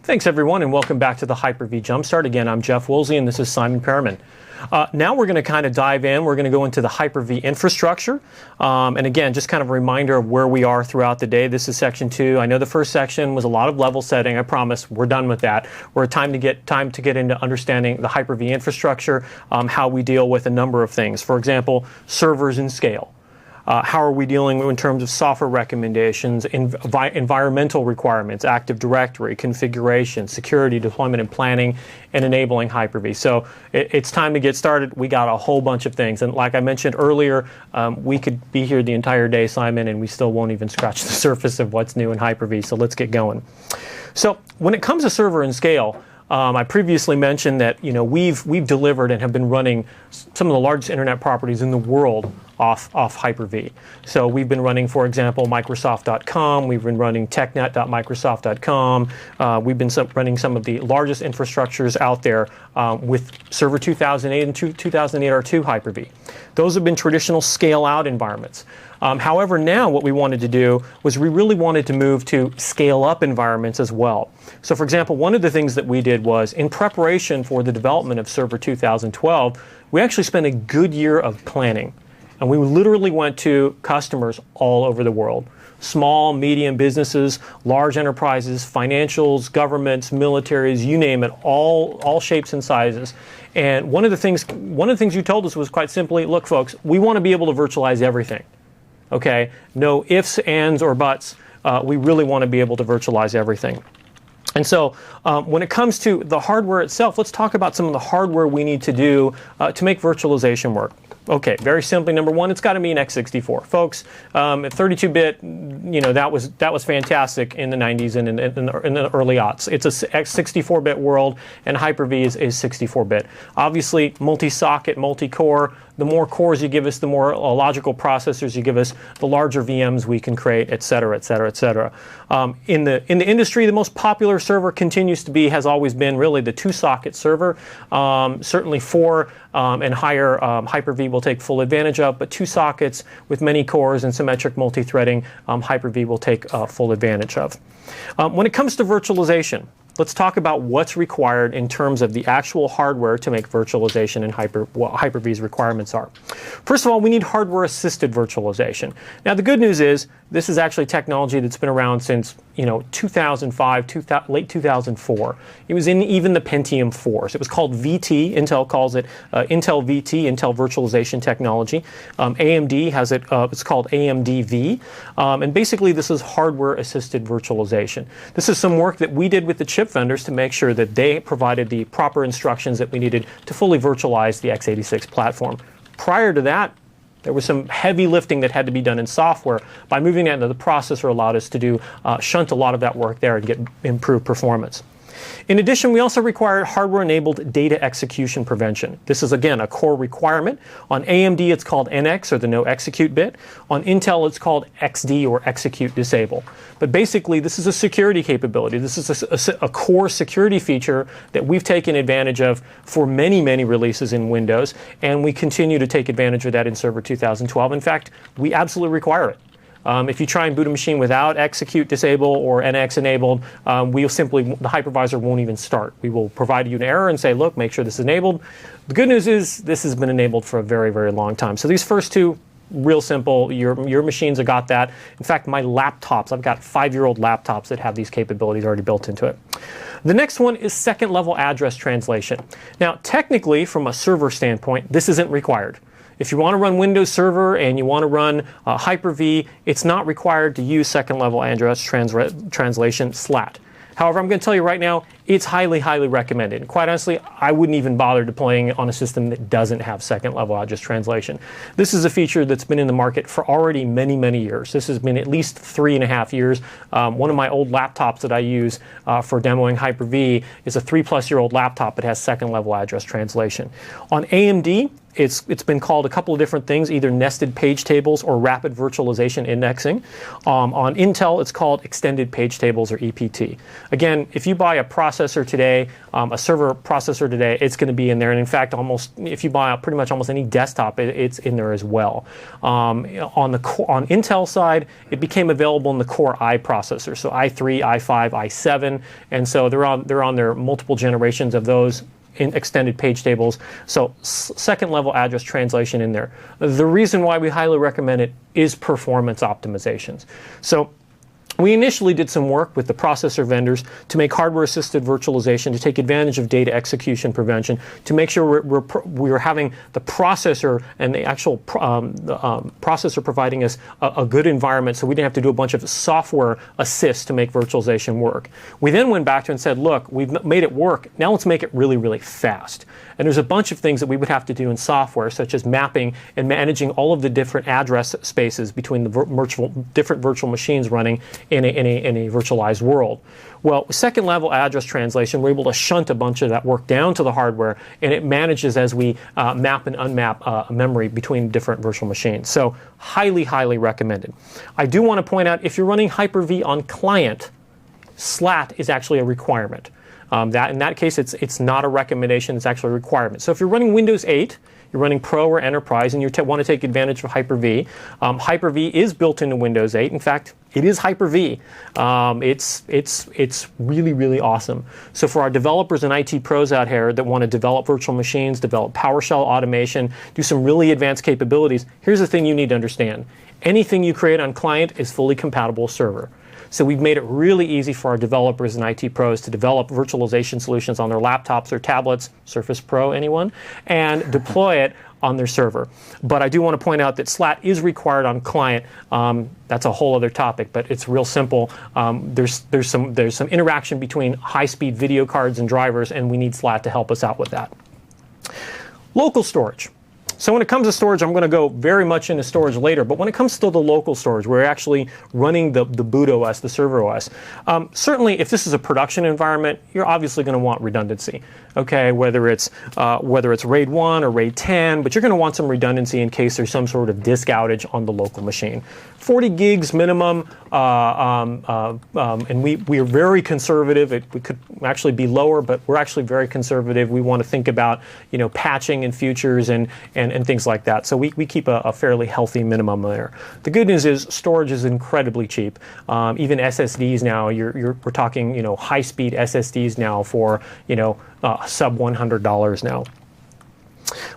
Thanks everyone, and welcome back to the Hyper-V Jumpstart. Again, I'm Jeff Woolsey and this is Simon Perriman. Now we're going to kind of dive in. We're going to go into the Hyper-V infrastructure. And again, just kind of a reminder of where we are throughout the day. This is section 2. I know the first section was a lot of level setting. I promise we're done with that. We're time to get into understanding the Hyper-V infrastructure, how we deal with a number of things. For example, servers and scale. How are we dealing in terms of software recommendations, environmental requirements, Active Directory, configuration, security, deployment, and planning, and enabling Hyper-V. So it's time to get started. We got a whole bunch of things. And like I mentioned earlier, we could be here the entire day, Simon, and we still won't even scratch the surface of what's new in Hyper-V. So let's get going. So when it comes to server and scale, I previously mentioned that we've delivered and have been running some of the largest internet properties in the world off Hyper-V. So we've been running, for example, Microsoft.com. We've been running technet.microsoft.com. We've been running some of the largest infrastructures out there with Server 2008 and 2008 R2 Hyper-V. Those have been traditional scale-out environments. However, now what we wanted to do was we really wanted to move to scale-up environments as well. So for example, one of the things that we did was, in preparation for the development of Server 2012, we actually spent a good year of planning. And we literally went to customers all over the world. Small, medium businesses, large enterprises, financials, governments, militaries, you name it, all shapes and sizes. And one of the things you told us was quite simply, look folks, we want to be able to virtualize everything. Okay, no ifs, ands, or buts. We really want to be able to virtualize everything. And so when it comes to the hardware itself, let's talk about some of the hardware we need to do to make virtualization work. Okay, very simply, number one, it's got to be an x64. Folks, at 32-bit, that was fantastic in the 90s and in the early aughts. It's a 64-bit world, and Hyper-V is 64-bit. Obviously, multi-socket, multi-core. The more cores you give us, the more logical processors you give us, the larger VMs we can create, et cetera, et cetera, et cetera. In the industry, the most popular server has always been really the 2-socket server. Certainly 4 and higher Hyper-V will take full advantage of, but 2 sockets with many cores and symmetric multi-threading, Hyper-V will take full advantage of. When it comes to virtualization, let's talk about what's required in terms of the actual hardware to make virtualization and what Hyper-V's requirements are. First of all, we need hardware-assisted virtualization. Now, the good news is this is actually technology that's been around since 2005, late 2004. It was in even the Pentium 4s. It was called VT. Intel calls it Intel VT, Intel Virtualization Technology. AMD has it. It's called AMD-V. And basically, this is hardware-assisted virtualization. This is some work that we did with the chip vendors to make sure that they provided the proper instructions that we needed to fully virtualize the x86 platform. Prior to that, there was some heavy lifting that had to be done in software. By moving that into the processor allowed us to shunt a lot of that work there and get improved performance. In addition, we also require hardware-enabled data execution prevention. This is, again, a core requirement. On AMD, it's called NX, or the no execute bit. On Intel, it's called XD, or execute disable. But basically, this is a security capability. This is a core security feature that we've taken advantage of for many, many releases in Windows, and we continue to take advantage of that in Server 2012. In fact, we absolutely require it. If you try and boot a machine without execute disable or NX enabled, the hypervisor won't even start. We will provide you an error and say, look, make sure this is enabled. The good news is this has been enabled for a very, very long time. So these first two, real simple. Your machines have got that. In fact, my laptops, I've got 5-year-old laptops that have these capabilities already built into it. The next one is second-level address translation. Now, technically, from a server standpoint, this isn't required. If you want to run Windows Server and you want to run Hyper-V, it's not required to use second-level address translation SLAT. However, I'm going to tell you right now, it's highly, highly recommended. And quite honestly, I wouldn't even bother deploying on a system that doesn't have second-level address translation. This is a feature that's been in the market for already many, many years. This has been at least 3.5 years. One of my old laptops that I use for demoing Hyper-V is a 3-plus-year-old laptop that has second-level address translation. On AMD, it's been called a couple of different things, either nested page tables or rapid virtualization indexing. On Intel, it's called extended page tables, or EPT. Again, if you buy a processor processor today, a server processor today, it's going to be in there. And in fact, almost if you buy pretty much almost any desktop, it's in there as well. On Intel side, it became available in the Core I processor, so i3, i5, i7, and so they're on their multiple generations of those in extended page tables. So second level address translation in there. The reason why we highly recommend it is performance optimizations. So we initially did some work with the processor vendors to make hardware-assisted virtualization, to take advantage of data execution prevention, to make sure we're having the processor and the actual processor providing us a good environment, so we didn't have to do a bunch of software assists to make virtualization work. We then went back to and said, look, we've made it work. Now let's make it really, really fast. And there's a bunch of things that we would have to do in software, such as mapping and managing all of the different address spaces between the different virtual machines running in a virtualized world. Well, second level address translation, we're able to shunt a bunch of that work down to the hardware, and it manages as we map and unmap memory between different virtual machines. So highly, highly recommended. I do want to point out, if you're running Hyper-V on client, SLAT is actually a requirement. In that case, it's not a recommendation, it's actually a requirement. So if you're running Windows 8, you're running Pro or Enterprise, and you want to take advantage of Hyper-V, Hyper-V is built into Windows 8. In fact, it is Hyper-V. It's really, really awesome. So for our developers and IT pros out here that want to develop virtual machines, develop PowerShell automation, do some really advanced capabilities, here's the thing you need to understand. Anything you create on client is fully compatible with server. So we've made it really easy for our developers and IT pros to develop virtualization solutions on their laptops or tablets, Surface Pro, anyone, and deploy it on their server. But I do want to point out that SLAT is required on client. That's a whole other topic, but it's real simple. There's some interaction between high-speed video cards and drivers, and we need SLAT to help us out with that. Local storage. So when it comes to storage, I'm going to go very much into storage later, but when it comes to the local storage, we're actually running the boot OS, the server OS. Certainly, if this is a production environment, you're obviously going to want redundancy. Okay, whether it's RAID 1 or RAID 10, but you're going to want some redundancy in case there's some sort of disk outage on the local machine. 40 gigs minimum, and we are very conservative. We could actually be lower, but we're actually very conservative. We want to think about patching and futures and things like that. So we keep a fairly healthy minimum there. The good news is storage is incredibly cheap. Even SSDs now, we're talking high-speed SSDs now for sub $100 now.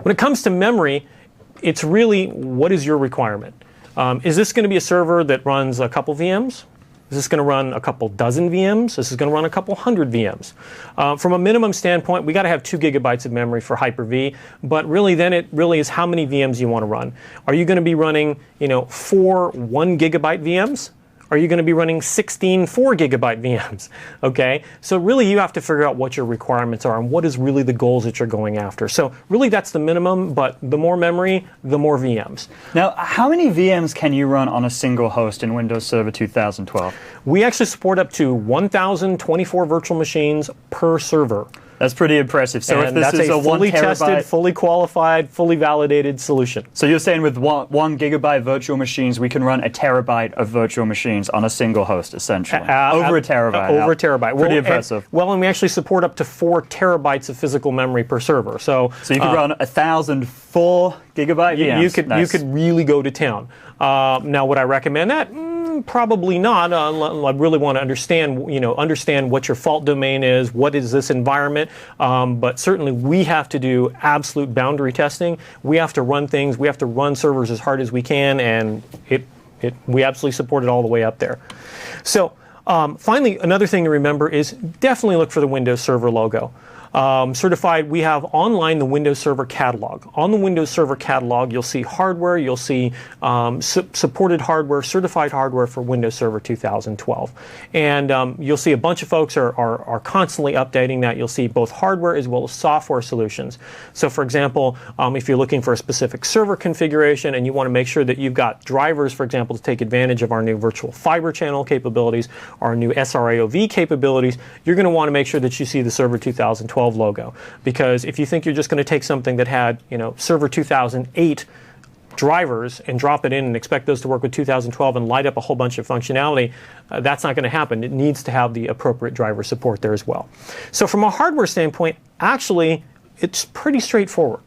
When it comes to memory, it's really what is your requirement? Is this going to be a server that runs a couple VMs? Is this going to run a couple dozen VMs? This is going to run a couple hundred VMs. From a minimum standpoint, we got to have 2 gigabytes of memory for Hyper-V, but really then it really is how many VMs you want to run. Are you going to be running 4 1 gigabyte VMs? Are you going to be running 16 4 gigabyte VMs? Okay, so really you have to figure out what your requirements are and what is really the goals that you're going after. So really that's the minimum, but the more memory, the more VMs. Now, how many VMs can you run on a single host in Windows Server 2012? We actually support up to 1,024 virtual machines per server. That's pretty impressive. So and if this is a fully tested, fully qualified, fully validated solution. So you're saying with 1 gigabyte virtual machines, we can run a terabyte of virtual machines on a single host, essentially. Over a terabyte. Over a terabyte. Pretty impressive. And we actually support up to 4 terabytes of physical memory per server. So you could run 1,004 gigabyte VMs. You could really go to town. Now, would I recommend that? Probably not. I really want to understand what your fault domain is, what is this environment, but certainly we have to do absolute boundary testing. We have to run things, we have to run servers as hard as we can, and we absolutely support it all the way up there. So finally, another thing to remember is definitely look for the Windows Server logo. Certified, we have online the Windows Server catalog. On the Windows Server catalog, you'll see hardware, you'll see supported hardware, certified hardware for Windows Server 2012. And you'll see a bunch of folks are constantly updating that. You'll see both hardware as well as software solutions. So for example, if you're looking for a specific server configuration and you want to make sure that you've got drivers, for example, to take advantage of our new virtual fiber channel capabilities, our new SRAOV capabilities, you're going to want to make sure that you see the Server 2012 logo, because if you think you're just going to take something that had Server 2008 drivers and drop it in and expect those to work with 2012 and light up a whole bunch of functionality, that's not going to happen. It needs to have the appropriate driver support there as well. So from a hardware standpoint, actually, it's pretty straightforward.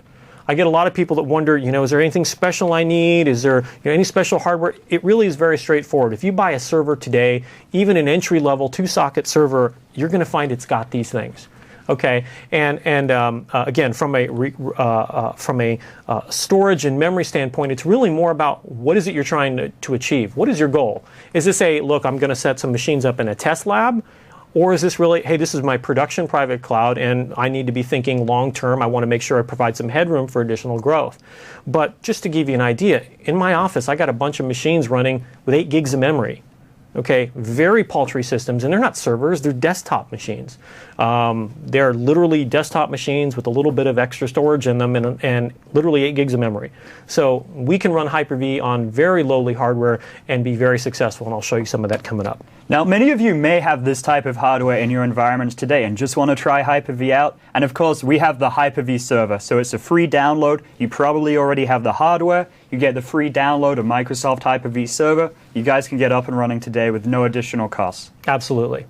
I get a lot of people that wonder, is there anything special I need? Is there any special hardware? It really is very straightforward. If you buy a server today, even an entry-level 2-socket server, you're going to find it's got these things. Okay, and again, from a storage and memory standpoint, it's really more about what is it you're trying to achieve? What is your goal? Is this look, I'm going to set some machines up in a test lab? Or is this really, hey, this is my production private cloud and I need to be thinking long term. I want to make sure I provide some headroom for additional growth. But just to give you an idea, in my office, I got a bunch of machines running with 8 gigs of memory. Okay, very paltry systems, and they're not servers, they're desktop machines. They're literally desktop machines with a little bit of extra storage in them and literally 8 gigs of memory. So we can run Hyper-V on very lowly hardware and be very successful, and I'll show you some of that coming up. Now, many of you may have this type of hardware in your environments today and just want to try Hyper-V out. And of course, we have the Hyper-V server, so it's a free download. You probably already have the hardware. You get the free download of Microsoft Hyper-V server. You guys can get up and running today with no additional costs. Absolutely.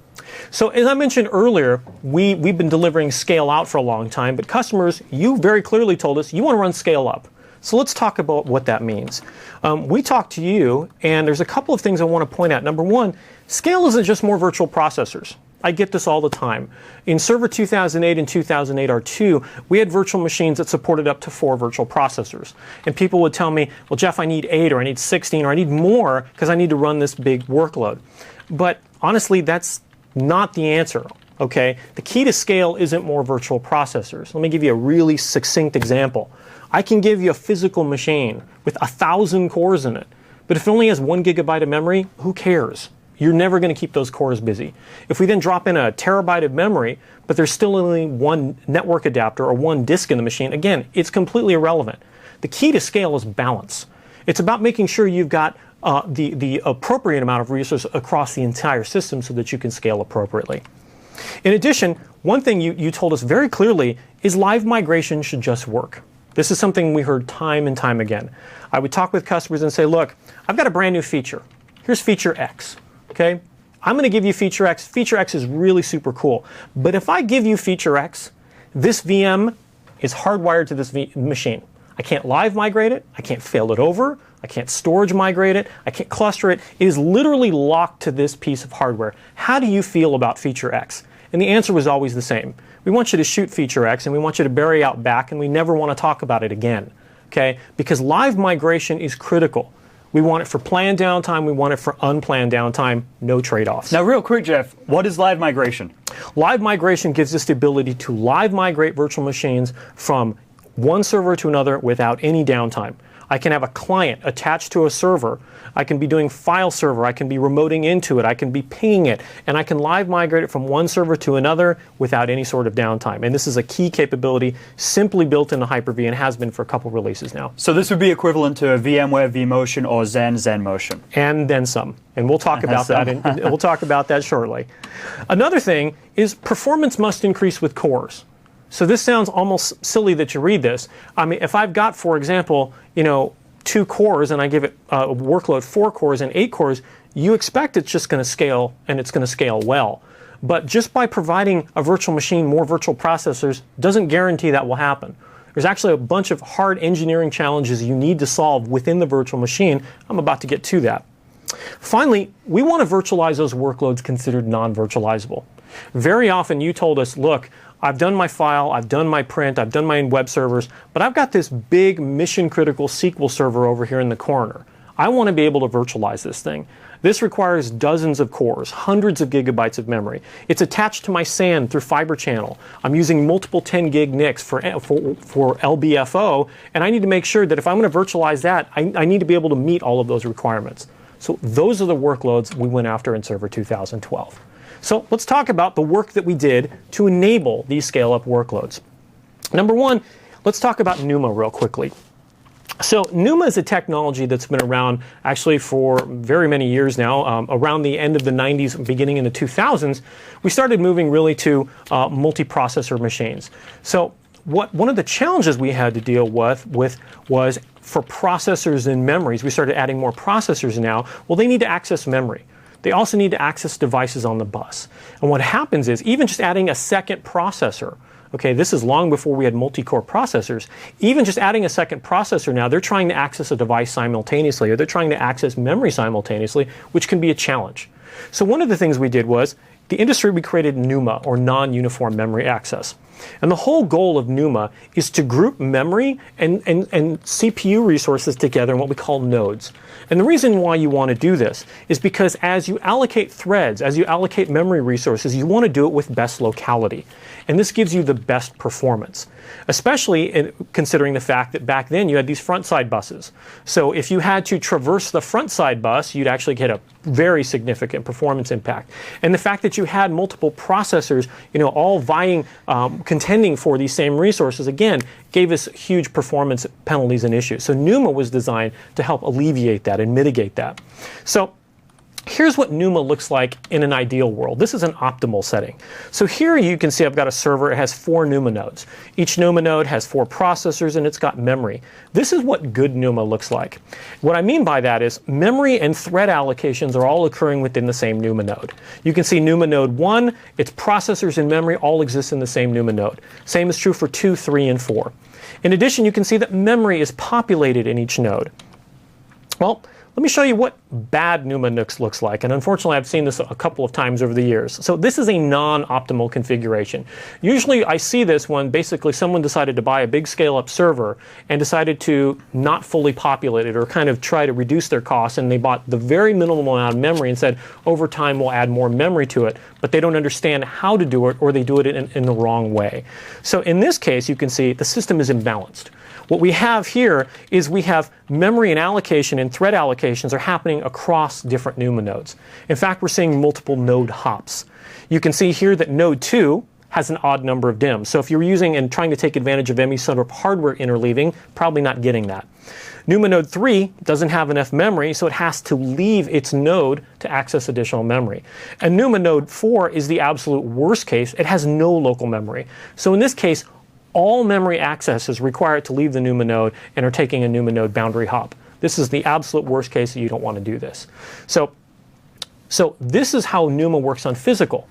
So as I mentioned earlier, we've been delivering scale out for a long time, but customers, you very clearly told us you want to run scale up. So let's talk about what that means. We talked to you, and there's a couple of things I want to point out. Number one, scale isn't just more virtual processors. I get this all the time. In Server 2008 and 2008 R2, we had virtual machines that supported up to 4 virtual processors. And people would tell me, well, Jeff, I need 8 or I need 16 or I need more because I need to run this big workload. But honestly, that's not the answer. Okay? The key to scale isn't more virtual processors. Let me give you a really succinct example. I can give you a physical machine with 1,000 cores in it, but if it only has 1 gigabyte of memory, who cares? You're never going to keep those cores busy. If we then drop in a terabyte of memory, but there's still only 1 network adapter or 1 disk in the machine, again, it's completely irrelevant. The key to scale is balance. It's about making sure you've got the appropriate amount of resources across the entire system so that you can scale appropriately. In addition, one thing you told us very clearly is live migration should just work. This is something we heard time and time again. I would talk with customers and say, look, I've got a brand new feature. Here's feature X. Okay? I'm going to give you feature X. Feature X is really super cool. But if I give you feature X, this VM is hardwired to this machine. I can't live migrate it. I can't fail it over. I can't storage migrate it. I can't cluster it. It is literally locked to this piece of hardware. How do you feel about feature X? And the answer was always the same. We want you to shoot feature X and we want you to bury out back and we never want to talk about it again. Okay? Because live migration is critical. We want it for planned downtime. We want it for unplanned downtime. No trade-offs. Now, real quick, Jeff, what is live migration? Live migration gives us the ability to live migrate virtual machines from one server to another without any downtime. I can have a client attached to a server. I can be doing file server. I can be remoting into it. I can be pinging it. And I can live migrate it from one server to another without any sort of downtime. And this is a key capability simply built into Hyper-V and has been for a couple releases now. So this would be equivalent to a VMware vMotion or ZenMotion. And then some. And we'll talk about that. And we'll talk about that shortly. Another thing is performance must increase with cores. So this sounds almost silly that you read this. I mean, if I've got, for example, 2 cores and I give it a workload 4 cores and 8 cores, you expect it's just going to scale and it's going to scale well. But just by providing a virtual machine more virtual processors doesn't guarantee that will happen. There's actually a bunch of hard engineering challenges you need to solve within the virtual machine. I'm about to get to that. Finally, we want to virtualize those workloads considered non-virtualizable. Very often you told us, look, I've done my file, I've done my print, I've done my web servers, but I've got this big mission-critical SQL server over here in the corner. I want to be able to virtualize this thing. This requires dozens of cores, hundreds of gigabytes of memory. It's attached to my SAN through Fiber Channel. I'm using multiple 10 gig NICs for LBFO, and I need to make sure that if I'm going to virtualize that, I need to be able to meet all of those requirements. So those are the workloads we went after in Server 2012. So let's talk about the work that we did to enable these scale-up workloads. Number one, let's talk about NUMA real quickly. So NUMA is a technology that's been around actually for very many years now. Around the end of the 90s, beginning in the 2000s, we started moving really to multiprocessor machines. So one of the challenges we had to deal with was for processors and memories, we started adding more processors now. Well, they need to access memory. They also need to access devices on the bus. And what happens is, even just adding a second processor, okay, this is long before we had multi-core processors, even just adding a second processor now, they're trying to access a device simultaneously, or they're trying to access memory simultaneously, which can be a challenge. So one of the things we did was, the industry, we created NUMA, or non-uniform memory access. And the whole goal of NUMA is to group memory and CPU resources together in what we call nodes. And the reason why you want to do this is because as you allocate threads, as you allocate memory resources, you want to do it with best locality. And this gives you the best performance, especially considering the fact that back then you had these front side buses. So if you had to traverse the front side bus, you'd actually get a very significant performance impact. And the fact that you had multiple processors, all vying, contending for these same resources, again, gave us huge performance penalties and issues. So NUMA was designed to help alleviate that and mitigate that. So here's what NUMA looks like in an ideal world. This is an optimal setting. So here you can see I've got a server. It has 4 NUMA nodes. Each NUMA node has 4 processors, and it's got memory. This is what good NUMA looks like. What I mean by that is memory and thread allocations are all occurring within the same NUMA node. You can see NUMA node 1, its processors and memory all exist in the same NUMA node. Same is true for 2, 3, and 4. In addition, you can see that memory is populated in each node. Well, let me show you what bad NUMA looks like. And unfortunately, I've seen this a couple of times over the years. So this is a non-optimal configuration. Usually I see this when basically someone decided to buy a big scale-up server and decided to not fully populate it or kind of try to reduce their costs, and they bought the very minimal amount of memory and said, over time we'll add more memory to it, but they don't understand how to do it, or they do it in the wrong way. So in this case, you can see the system is imbalanced. What we have here is we have memory and allocation and thread allocations are happening across different NUMA nodes. In fact, we're seeing multiple node hops. You can see here that node 2 has an odd number of DIMMs. So if you're using and trying to take advantage of any sort of hardware interleaving, probably not getting that. NUMA node 3 doesn't have enough memory, so it has to leave its node to access additional memory. And NUMA node 4 is the absolute worst case. It has no local memory. So in this case, all memory access is required to leave the NUMA node and are taking a NUMA node boundary hop. This is the absolute worst case that you don't want to do this. So this is how NUMA works on physical.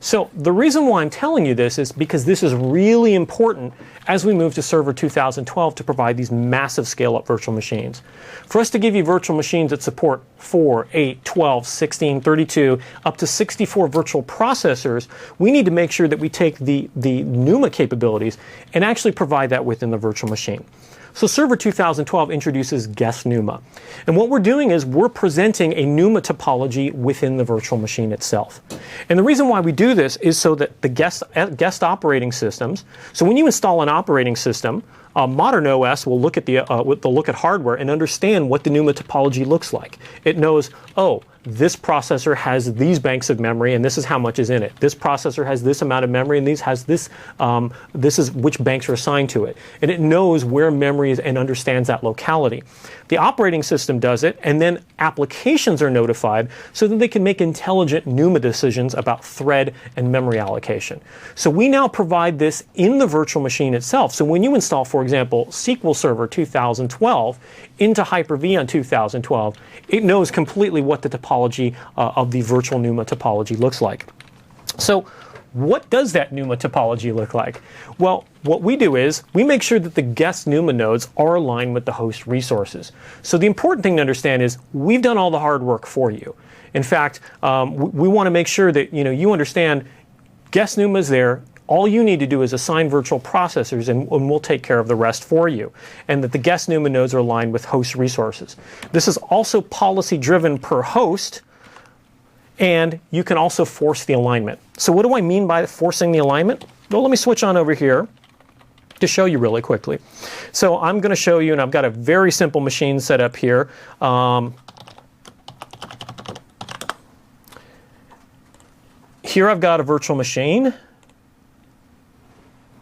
So the reason why I'm telling you this is because this is really important as we move to Server 2012 to provide these massive scale-up virtual machines. For us to give you virtual machines that support 4, 8, 12, 16, 32, up to 64 virtual processors, we need to make sure that we take the NUMA capabilities and actually provide that within the virtual machine. So Server 2012 introduces Guest NUMA. And what we're doing is we're presenting a NUMA topology within the virtual machine itself. And the reason why we do this is so that the guest operating systems, so when you install an operating system, modern OS will look at the hardware and understand what the NUMA topology looks like. It knows, oh, this processor has these banks of memory and this is how much is in it. This processor has this amount of memory and this has this is which banks are assigned to it. And it knows where memory is and understands that locality. The operating system does it, and then applications are notified so that they can make intelligent NUMA decisions about thread and memory allocation. So we now provide this in the virtual machine itself. So when you install, for example, SQL Server 2012 into Hyper-V on 2012, it knows completely what the topology of the virtual NUMA topology looks like. So what does that NUMA topology look like? Well, what we do is we make sure that the guest NUMA nodes are aligned with the host resources. So the important thing to understand is we've done all the hard work for you. In fact, we want to make sure that you understand guest NUMA is there. All you need to do is assign virtual processors, and we'll take care of the rest for you. And that the guest NUMA nodes are aligned with host resources. This is also policy driven per host, and you can also force the alignment. So what do I mean by forcing the alignment? Well, let me switch on over here to show you really quickly. So I'm going to show you, and I've got a very simple machine set up here. Here I've got a virtual machine.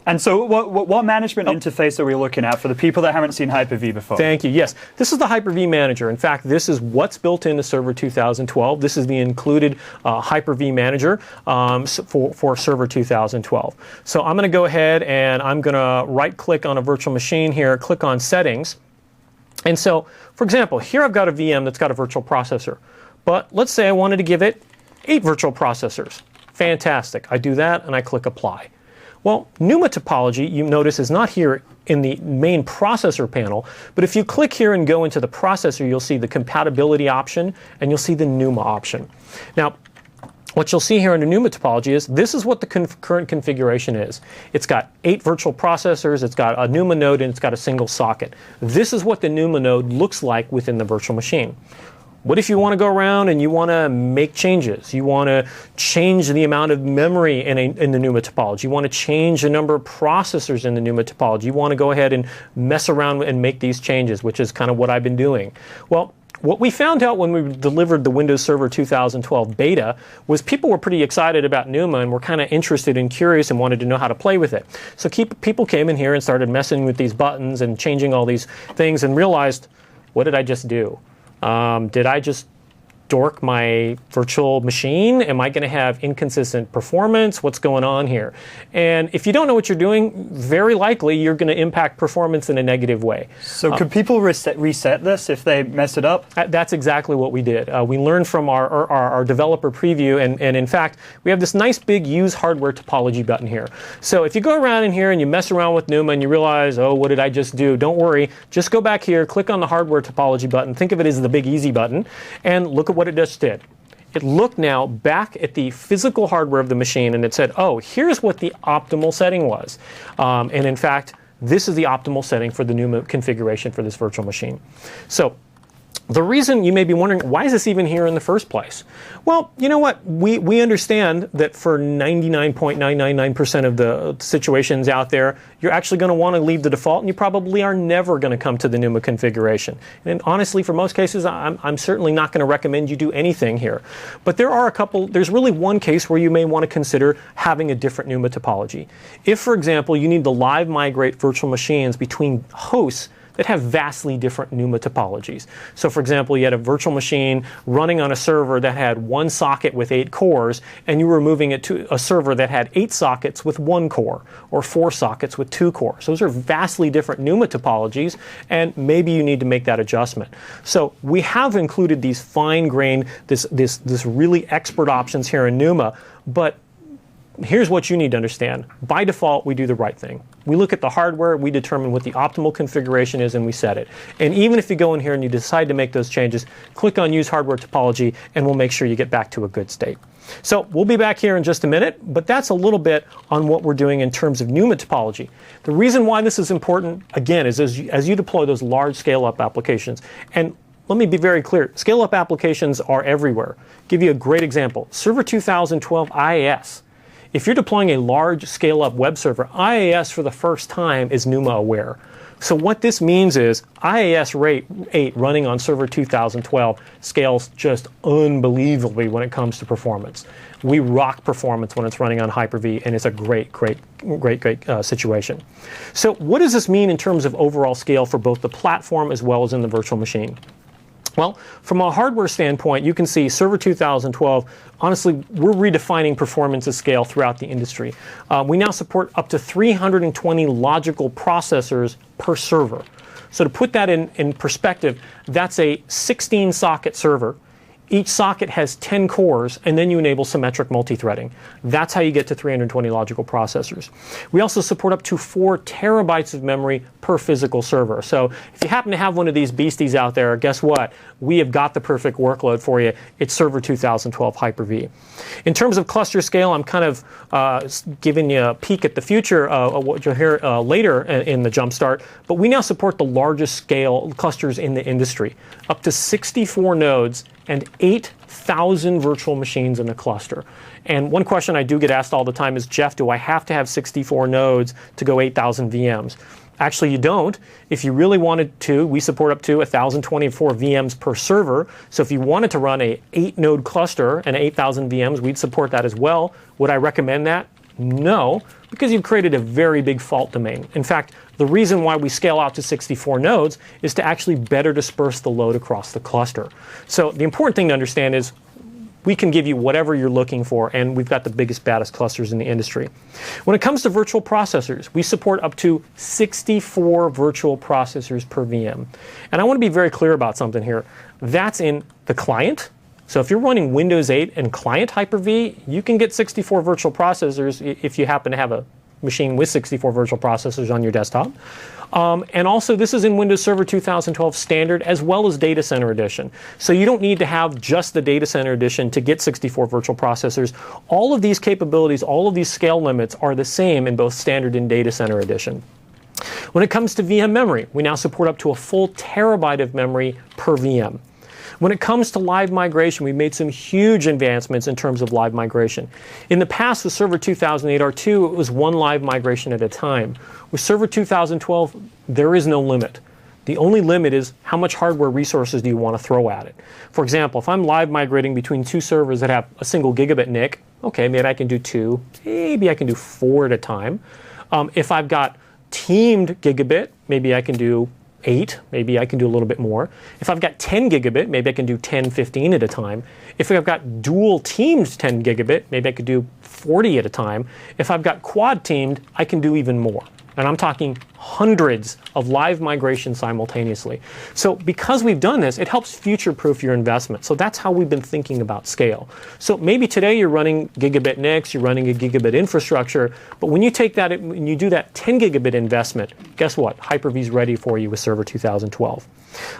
And so what management interface are we looking at for the people that haven't seen Hyper-V before? Thank you. Yes, this is the Hyper-V Manager. In fact, this is what's built into Server 2012. This is the included Hyper-V Manager for Server 2012. So I'm going to go ahead and I'm going to right-click on a virtual machine here, click on Settings. And so, for example, here I've got a VM that's got a virtual processor. But let's say I wanted to give it 8 virtual processors. Fantastic. I do that and I click Apply. Well, NUMA topology, you notice, is not here in the main processor panel, but if you click here and go into the processor, you'll see the compatibility option and you'll see the NUMA option. Now, what you'll see here in the NUMA topology is this is what the current configuration is. It's got 8 virtual processors, it's got a NUMA node, and it's got a single socket. This is what the NUMA node looks like within the virtual machine. What if you want to go around and you want to make changes? You want to change the amount of memory in the NUMA topology. You want to change the number of processors in the NUMA topology. You want to go ahead and mess around and make these changes, which is kind of what I've been doing. Well, what we found out when we delivered the Windows Server 2012 beta was people were pretty excited about NUMA and were kind of interested and curious and wanted to know how to play with it. So people came in here and started messing with these buttons and changing all these things and realized, what did I just do? Did I just dork my virtual machine? Am I going to have inconsistent performance? What's going on here? And if you don't know what you're doing, very likely you're going to impact performance in a negative way. So could people reset this if they mess it up? That's exactly what we did. We learned from our developer preview, and in fact, we have this nice big use hardware topology button here. So if you go around in here and you mess around with NUMA and you realize, oh, what did I just do? Don't worry. Just go back here, click on the hardware topology button, think of it as the big easy button, and look at what it just did. It looked now back at the physical hardware of the machine and it said, oh, here's what the optimal setting was. And in fact, this is the optimal setting for the NUMA configuration for this virtual machine. So the reason you may be wondering, why is this even here in the first place? Well, you know what? We understand that for 99.999% of the situations out there, you're actually going to want to leave the default, and you probably are never going to come to the NUMA configuration. And honestly, for most cases, I'm certainly not going to recommend you do anything here. But there's really one case where you may want to consider having a different NUMA topology. If, for example, you need to live migrate virtual machines between hosts that have vastly different NUMA topologies. So for example, you had a virtual machine running on a server that had 1 socket with 8 cores, and you were moving it to a server that had 8 sockets with 1 core, or 4 sockets with 2 cores. Those are vastly different NUMA topologies, and maybe you need to make that adjustment. So we have included these fine-grained, this really expert options here in NUMA, but here's what you need to understand. By default, we do the right thing. We look at the hardware, we determine what the optimal configuration is, and we set it. And even if you go in here and you decide to make those changes, click on Use Hardware Topology, and we'll make sure you get back to a good state. So we'll be back here in just a minute, but that's a little bit on what we're doing in terms of NUMA topology. The reason why this is important, again, is as you deploy those large scale-up applications. And let me be very clear, scale-up applications are everywhere. Give you a great example. Server 2012 IIS. If you're deploying a large scale-up web server, IIS for the first time is NUMA aware. So what this means is IIS rate 8 running on Server 2012 scales just unbelievably when it comes to performance. We rock performance when it's running on Hyper-V, and it's a great situation. So what does this mean in terms of overall scale for both the platform as well as in the virtual machine? Well, from a hardware standpoint, you can see Server 2012, honestly, we're redefining performance at scale throughout the industry. We now support up to 320 logical processors per server. So to put that in perspective, that's a 16-socket server. Each socket has 10 cores, and then you enable symmetric multi-threading. That's how you get to 320 logical processors. We also support up to 4 terabytes of memory per physical server. So if you happen to have one of these beasties out there, guess what? We have got the perfect workload for you. It's Server 2012 Hyper-V. In terms of cluster scale, I'm kind of giving you a peek at the future of what you'll hear later in the Jumpstart, but we now support the largest scale clusters in the industry, up to 64 nodes and 8,000 virtual machines in a cluster. And one question I do get asked all the time is, Jeff, do I have to have 64 nodes to go 8,000 VMs? Actually, you don't. If you really wanted to, we support up to 1,024 VMs per server. So if you wanted to run a 8-node cluster and 8,000 VMs, we'd support that as well. Would I recommend that? No, because you've created a very big fault domain. In fact, the reason why we scale out to 64 nodes is to actually better disperse the load across the cluster. So the important thing to understand is we can give you whatever you're looking for, and we've got the biggest, baddest clusters in the industry. When it comes to virtual processors, we support up to 64 virtual processors per VM. And I want to be very clear about something here. That's in the client. So if you're running Windows 8 and client Hyper-V, you can get 64 virtual processors if you happen to have a machine with 64 virtual processors on your desktop. And also, this is in Windows Server 2012 Standard as well as Data Center Edition. So you don't need to have just the Data Center Edition to get 64 virtual processors. All of these capabilities, all of these scale limits are the same in both Standard and Data Center Edition. When it comes to VM memory, we now support up to a full terabyte of memory per VM. When it comes to live migration, we made some huge advancements in terms of live migration. In the past, with Server 2008 R2, it was one live migration at a time. With Server 2012, there is no limit. The only limit is how much hardware resources do you want to throw at it. For example, if I'm live migrating between two servers that have a single gigabit NIC, okay, maybe I can do 2, maybe I can do 4 at a time. If I've got teamed gigabit, maybe I can do 8, maybe I can do a little bit more. If I've got 10 gigabit, maybe I can do 10, 15 at a time. If I've got dual teamed 10 gigabit, maybe I could do 40 at a time. If I've got quad teamed, I can do even more. And I'm talking hundreds of live migrations simultaneously. So because we've done this, it helps future-proof your investment. So that's how we've been thinking about scale. So maybe today you're running gigabit NICs, you're running a gigabit infrastructure, but when you take that and you do that 10 gigabit investment, guess what? Hyper-V is ready for you with Server 2012.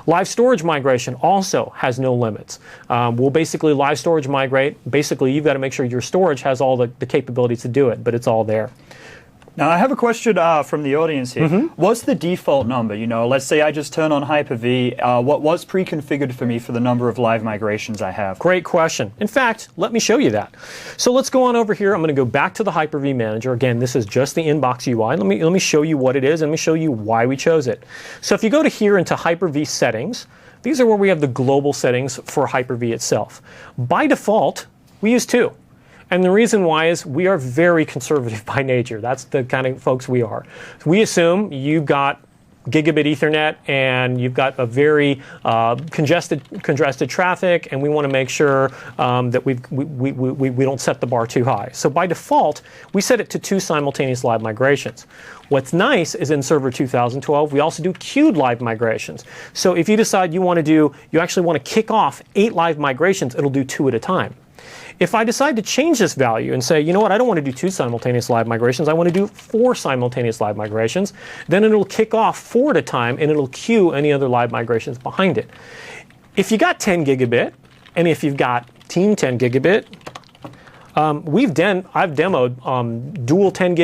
Live storage migration also has no limits. We'll basically live storage migrate. Basically, you've got to make sure your storage has all the capabilities to do it, but it's all there. Now, I have a question from the audience here. What's the default number? You know, let's say I just turn on Hyper-V. What's pre-configured for me for the number of live migrations I have? Great question. In fact, let me show you that. So let's go on over here. I'm going to go back to the Hyper-V Manager. Again, this is just the inbox UI. Let me show you what it is, and let me show you why we chose it. So if you go to here into Hyper-V Settings, these are where we have the global settings for Hyper-V itself. By default, we use 2. And the reason why is we are very conservative by nature. That's the kind of folks we are. We assume you've got gigabit Ethernet and you've got a very congested traffic, and we want to make sure that we don't set the bar too high. So by default, we set it to 2 simultaneous live migrations. What's nice is in Server 2012, we also do queued live migrations. So if you decide you actually want to kick off 8 live migrations, it'll do 2 at a time. If I decide to change this value and say, you know what, I don't want to do 2 simultaneous live migrations, I want to do 4 simultaneous live migrations, then it'll kick off 4 at a time and it'll queue any other live migrations behind it. If you got 10 gigabit, and if you've got Team 10 gigabit, I've demoed dual 10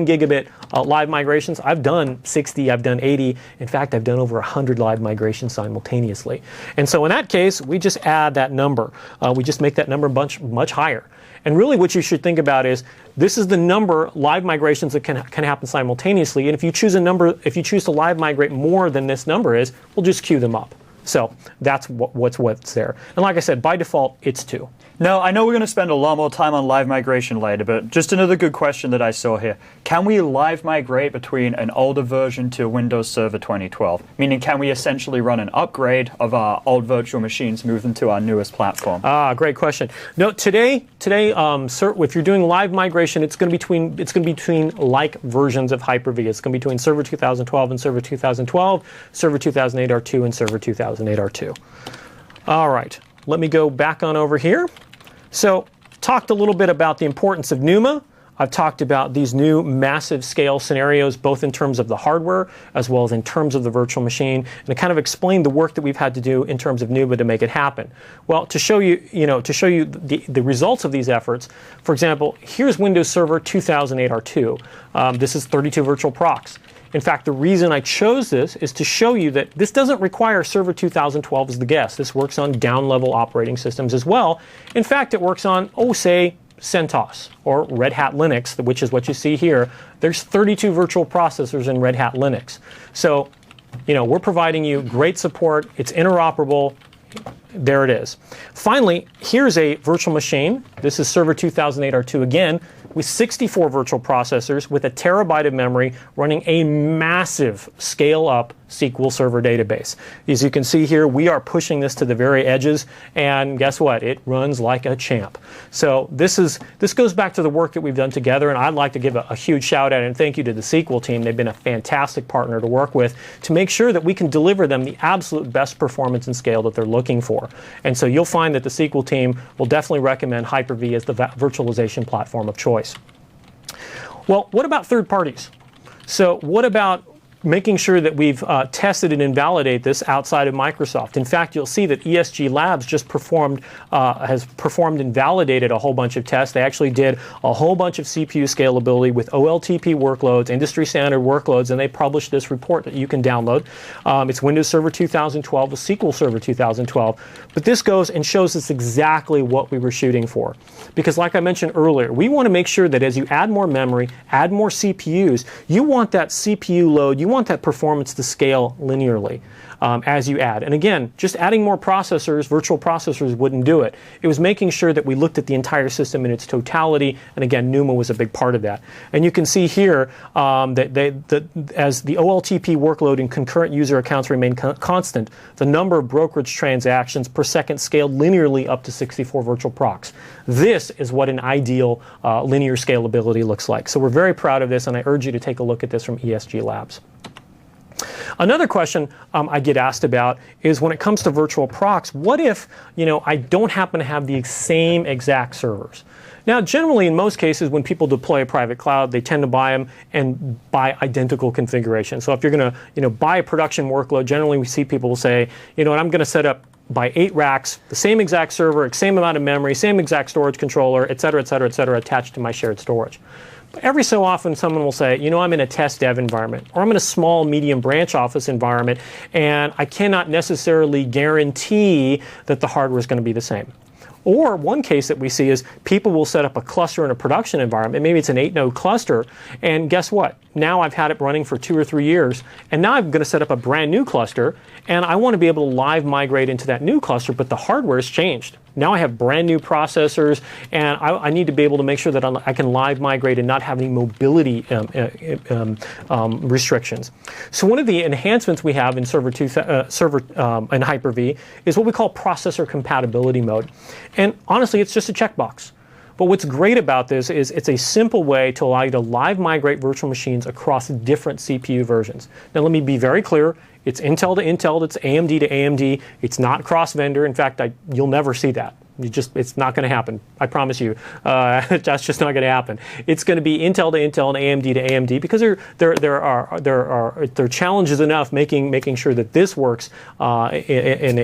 gigabit live migrations. I've done 60, I've done 80. In fact, I've done over 100 live migrations simultaneously. And so in that case, we just add that number. We just make that number much higher. And really what you should think about is this is the number live migrations that can happen simultaneously. And if you choose to live migrate more than this number is, we'll just queue them up. So that's what's there. And like I said, by default, it's 2. Now, I know we're going to spend a lot more time on live migration later, but just another good question that I saw here. Can we live migrate between an older version to Windows Server 2012? Meaning, can we essentially run an upgrade of our old virtual machines, move them to our newest platform? Great question. No, today, if you're doing live migration, it's going to be between like versions of Hyper-V. It's going to be between Server 2012 and Server 2012, Server 2008 R2 and Server 2008 R2. All right, let me go back on over here. So, talked a little bit about the importance of NUMA. I've talked about these new massive scale scenarios, both in terms of the hardware as well as in terms of the virtual machine, and I kind of explained the work that we've had to do in terms of NUMA to make it happen. Well, to show you the results of these efforts, for example, here's Windows Server 2008 R2. This is 32 virtual procs. In fact, the reason I chose this is to show you that this doesn't require Server 2012 as the guest. This works on down-level operating systems as well. In fact, it works on, say, CentOS or Red Hat Linux, which is what you see here. There's 32 virtual processors in Red Hat Linux. So, we're providing you great support. It's interoperable. There it is. Finally, here's a virtual machine. This is Server 2008 R2 again, with 64 virtual processors with a terabyte of memory running a massive scale-up SQL Server database. As you can see here, we are pushing this to the very edges, and guess what? It runs like a champ. So this goes back to the work that we've done together, and I'd like to give a huge shout out and thank you to the SQL team. They've been a fantastic partner to work with to make sure that we can deliver them the absolute best performance and scale that they're looking for. And so you'll find that the SQL team will definitely recommend Hyper-V as the virtualization platform of choice. Well, what about third parties? So what about making sure that we've tested and invalidated this outside of Microsoft? In fact, you'll see that ESG Labs just has performed and validated a whole bunch of tests. They actually did a whole bunch of CPU scalability with OLTP workloads, industry standard workloads, and they published this report that you can download. It's Windows Server 2012 with SQL Server 2012. But this goes and shows us exactly what we were shooting for. Because like I mentioned earlier, we want to make sure that as you add more memory, add more CPUs, you want that CPU load, you want that performance to scale linearly as you add. And again, just adding more processors, virtual processors, wouldn't do it. It was making sure that we looked at the entire system in its totality, and again, NUMA was a big part of that. And you can see here that as the OLTP workload and concurrent user accounts remain constant, the number of brokerage transactions per second scaled linearly up to 64 virtual procs. This is what an ideal linear scalability looks like. So we're very proud of this, and I urge you to take a look at this from ESG Labs. Another question I get asked about is when it comes to virtual procs, what if I don't happen to have the same exact servers? Now, generally, in most cases, when people deploy a private cloud, they tend to buy them and buy identical configurations. So if you're going to buy a production workload, generally we see people will say, I'm going to set up by 8 racks, the same exact server, same amount of memory, same exact storage controller, et cetera, et cetera, et cetera, attached to my shared storage. But every so often, someone will say, I'm in a test dev environment, or I'm in a small, medium branch office environment, and I cannot necessarily guarantee that the hardware is going to be the same. Or one case that we see is people will set up a cluster in a production environment. Maybe it's an 8-node cluster, and guess what? Now I've had it running for 2 or 3 years, and now I'm going to set up a brand new cluster, and I want to be able to live migrate into that new cluster, but the hardware has changed. Now I have brand new processors, and I need to be able to make sure that I can live migrate and not have any mobility restrictions. So one of the enhancements we have in in Hyper-V is what we call processor compatibility mode. And honestly, it's just a checkbox. But what's great about this is it's a simple way to allow you to live migrate virtual machines across different CPU versions. Now let me be very clear. It's Intel to Intel, it's AMD to AMD. It's not cross-vendor. In fact, you'll never see that. It's not going to happen. I promise you. That's just not going to happen. It's going to be Intel to Intel and AMD to AMD because there are challenges enough making sure that this works in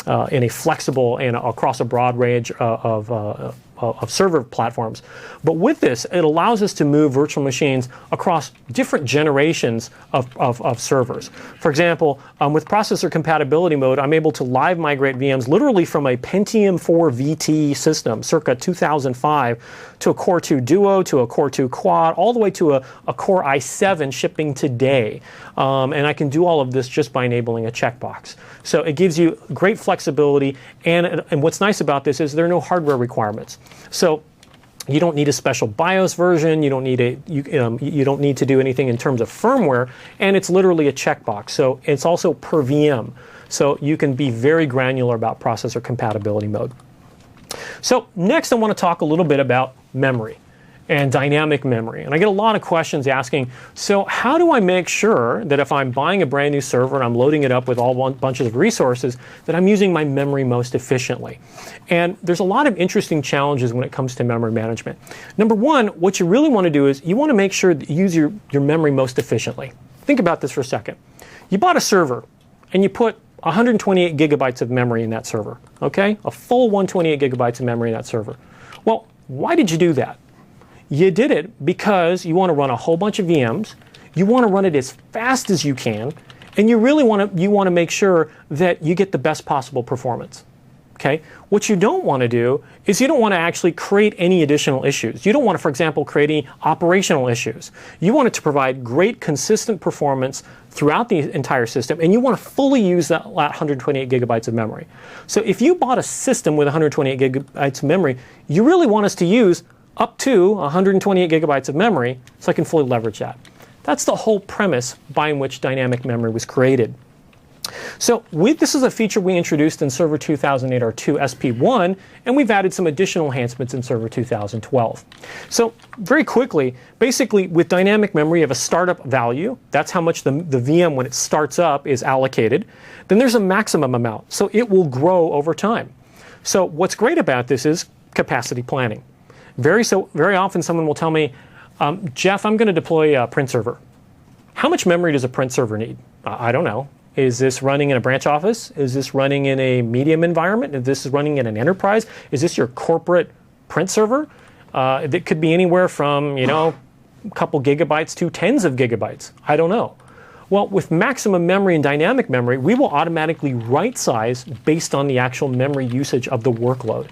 a flexible and across a broad range of server platforms. But with this, it allows us to move virtual machines across different generations of servers. For example, with processor compatibility mode, I'm able to live migrate VMs literally from a Pentium 4 VT system, circa 2005, to a Core 2 Duo, to a Core 2 Quad, all the way to a Core i7 shipping today. And I can do all of this just by enabling a checkbox. So it gives you great flexibility, and what's nice about this is there are no hardware requirements. So you don't need a special BIOS version. You don't need you don't need to do anything in terms of firmware, and it's literally a checkbox. So it's also per VM. So you can be very granular about processor compatibility mode. So next, I want to talk a little bit about memory and dynamic memory. And I get a lot of questions asking, so how do I make sure that if I'm buying a brand new server and I'm loading it up with all bunches of resources, that I'm using my memory most efficiently? And there's a lot of interesting challenges when it comes to memory management. Number one, what you really want to do is you want to make sure that you use your memory most efficiently. Think about this for a second. You bought a server and you put 128 gigabytes of memory in that server, okay? A full 128 gigabytes of memory in that server. Well, why did you do that? You did it because you want to run a whole bunch of VMs, you want to run it as fast as you can, and you really want to make sure that you get the best possible performance. Okay? What you don't want to do is you don't want to actually create any additional issues. You don't want to, for example, create any operational issues. You want it to provide great, consistent performance throughout the entire system, and you want to fully use that 128 gigabytes of memory. So if you bought a system with 128 gigabytes of memory, you really want us to use up to 128 gigabytes of memory so I can fully leverage that. That's the whole premise by which dynamic memory was created. So this is a feature we introduced in Server 2008 R2 SP1, and we've added some additional enhancements in Server 2012. So very quickly, basically with dynamic memory, you have a startup value. That's how much the VM, when it starts up, is allocated. Then there's a maximum amount, so it will grow over time. So what's great about this is capacity planning. Very often someone will tell me, Jeff, I'm going to deploy a print server. How much memory does a print server need? I don't know. Is this running in a branch office? Is this running in a medium environment? Is this running in an enterprise? Is this your corporate print server? That could be anywhere from, a couple gigabytes to tens of gigabytes. I don't know. Well, with maximum memory and dynamic memory, we will automatically right-size based on the actual memory usage of the workload.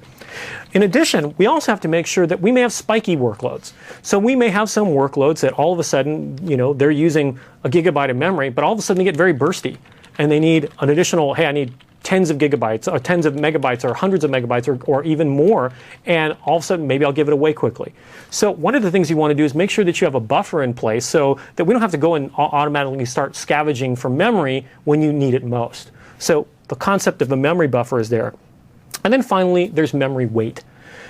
In addition, we also have to make sure that we may have spiky workloads. So we may have some workloads that all of a sudden, they're using a gigabyte of memory, but all of a sudden they get very bursty. And they need an additional, hey, I need tens of gigabytes, or tens of megabytes, or hundreds of megabytes, or even more. And all of a sudden, maybe I'll give it away quickly. So one of the things you want to do is make sure that you have a buffer in place so that we don't have to go and automatically start scavenging for memory when you need it most. So the concept of a memory buffer is there. And then finally, there's memory weight.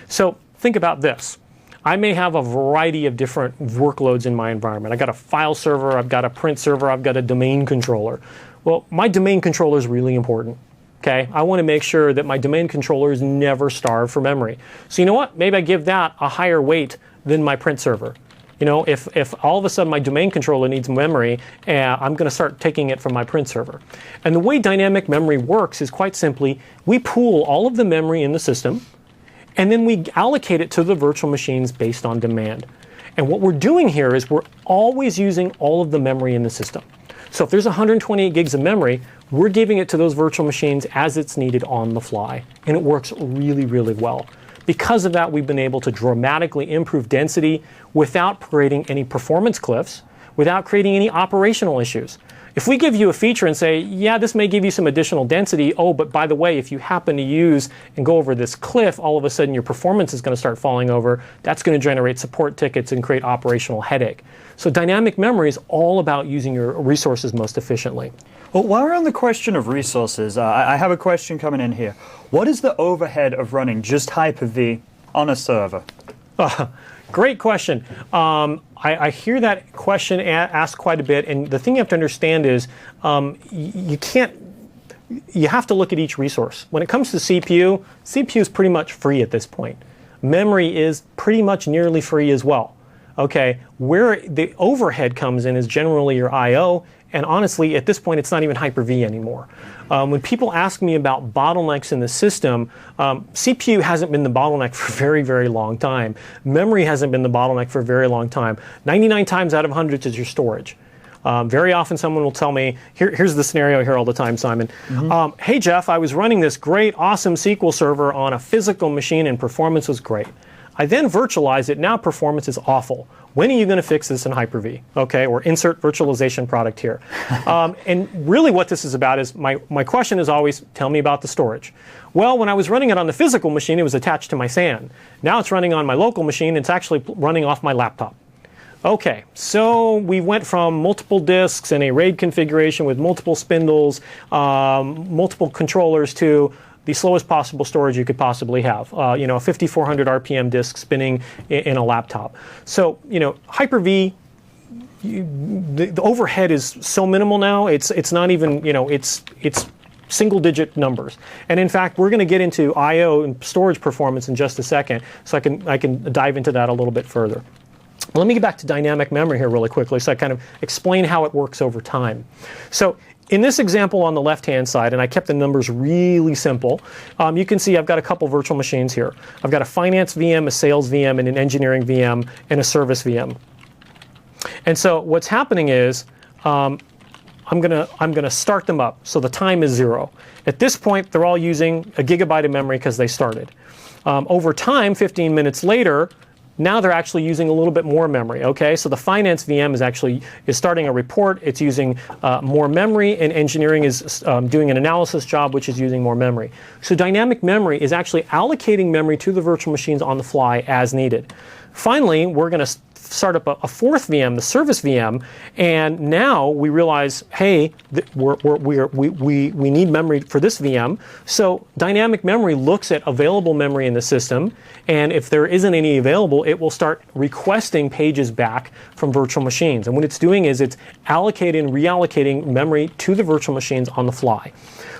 So think about this. I may have a variety of different workloads in my environment. I've got a file server, I've got a print server, I've got a domain controller. Well, my domain controller is really important. Okay? I want to make sure that my domain controller is never starved for memory. So you know what? Maybe I give that a higher weight than my print server. If all of a sudden my domain controller needs memory, I'm going to start taking it from my print server. And the way dynamic memory works is quite simply, we pool all of the memory in the system, and then we allocate it to the virtual machines based on demand. And what we're doing here is we're always using all of the memory in the system. So if there's 128 gigs of memory, we're giving it to those virtual machines as it's needed on the fly. And it works really, really well. Because of that, we've been able to dramatically improve density without creating any performance cliffs, without creating any operational issues. If we give you a feature and say, yeah, this may give you some additional density, oh, but by the way, if you happen to use and go over this cliff, all of a sudden your performance is going to start falling over. That's going to generate support tickets and create operational headache. So dynamic memory is all about using your resources most efficiently. Well, while we're on the question of resources, I have a question coming in here. What is the overhead of running just Hyper-V on a server? Great question. I hear that question asked quite a bit, and the thing you have to understand is you have to look at each resource. When it comes to CPU is pretty much free at this point. Memory is pretty much nearly free as well. Okay, where the overhead comes in is generally your I/O, and honestly, at this point, it's not even Hyper-V anymore. When people ask me about bottlenecks in the system, CPU hasn't been the bottleneck for a very, very long time. Memory hasn't been the bottleneck for a very long time. 99 times out of 100 is your storage. Very often someone will tell me, here's the scenario I hear all the time, Simon. Hey, Jeff, I was running this great, awesome SQL server on a physical machine and performance was great. I then virtualized it. Now performance is awful. When are you going to fix this in Hyper-V? Okay, or insert virtualization product here. And really what this is about is my question is always, tell me about the storage. Well, when I was running it on the physical machine, it was attached to my SAN. Now it's running on my local machine. It's actually running off my laptop. Okay, so we went from multiple disks and a RAID configuration with multiple spindles, multiple controllers to the slowest possible storage you could possibly have. A 5400 RPM disk spinning in a laptop. So, Hyper-V, the overhead is so minimal now. It's not even, it's single-digit numbers. And in fact, we're going to get into I/O and storage performance in just a second, so I can dive into that a little bit further. Let me get back to dynamic memory here really quickly, so I kind of explain how it works over time. So in this example on the left-hand side, and I kept the numbers really simple, you can see I've got a couple virtual machines here. I've got a finance VM, a sales VM, and an engineering VM, and a service VM. And so what's happening is I'm gonna start them up. So the time is 0. At this point, they're all using a gigabyte of memory because they started. Over time, 15 minutes later, now they're actually using a little bit more memory. Okay, so the finance VM is starting a report. It's using more memory, and engineering is doing an analysis job, which is using more memory. So dynamic memory is actually allocating memory to the virtual machines on the fly as needed. Finally, we're going to start up a fourth VM, the service VM, and now we realize, hey, we need memory for this VM. So dynamic memory looks at available memory in the system, and if there isn't any available, it will start requesting pages back from virtual machines. And what it's doing is it's allocating and reallocating memory to the virtual machines on the fly.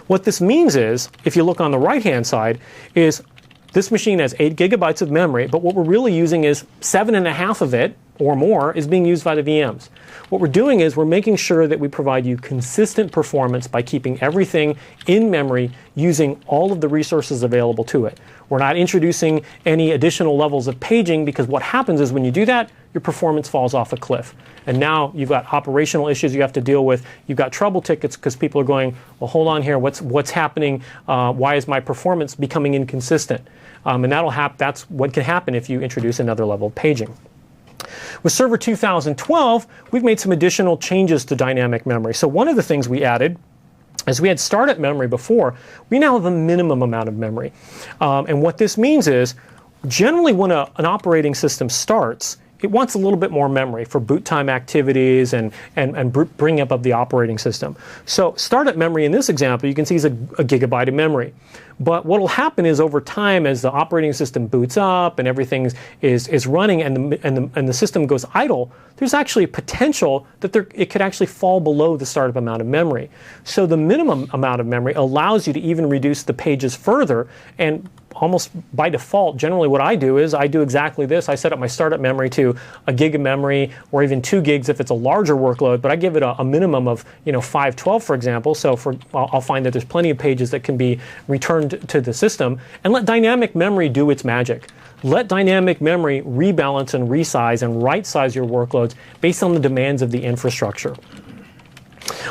What this means is, if you look on the right-hand side, is this machine has 8 gigabytes of memory, but what we're really using is 7.5 of it, or more, is being used by the VMs. What we're doing is we're making sure that we provide you consistent performance by keeping everything in memory using all of the resources available to it. We're not introducing any additional levels of paging, because what happens is when you do that, your performance falls off a cliff. And now you've got operational issues you have to deal with. You've got trouble tickets because people are going, well, hold on here, what's happening? Why is my performance becoming inconsistent? And that's what can happen if you introduce another level of paging. With Server 2012, we've made some additional changes to dynamic memory. So one of the things we added, as we had startup memory before, we now have a minimum amount of memory. And what this means is, generally when an operating system starts, it wants a little bit more memory for boot time activities and bring up of the operating system. So startup memory in this example, you can see is a gigabyte of memory. But what will happen is over time, as the operating system boots up and everything is running and the system goes idle, there's actually a potential that it could actually fall below the startup amount of memory. So the minimum amount of memory allows you to even reduce the pages further, and almost by default, generally what I do is I do exactly this. I set up my startup memory to a gig of memory, or even 2 gigs if it's a larger workload, but I give it a minimum of 512, for example. So I'll find that there's plenty of pages that can be returned to the system, and let dynamic memory do its magic. Let dynamic memory rebalance and resize and right-size your workloads based on the demands of the infrastructure.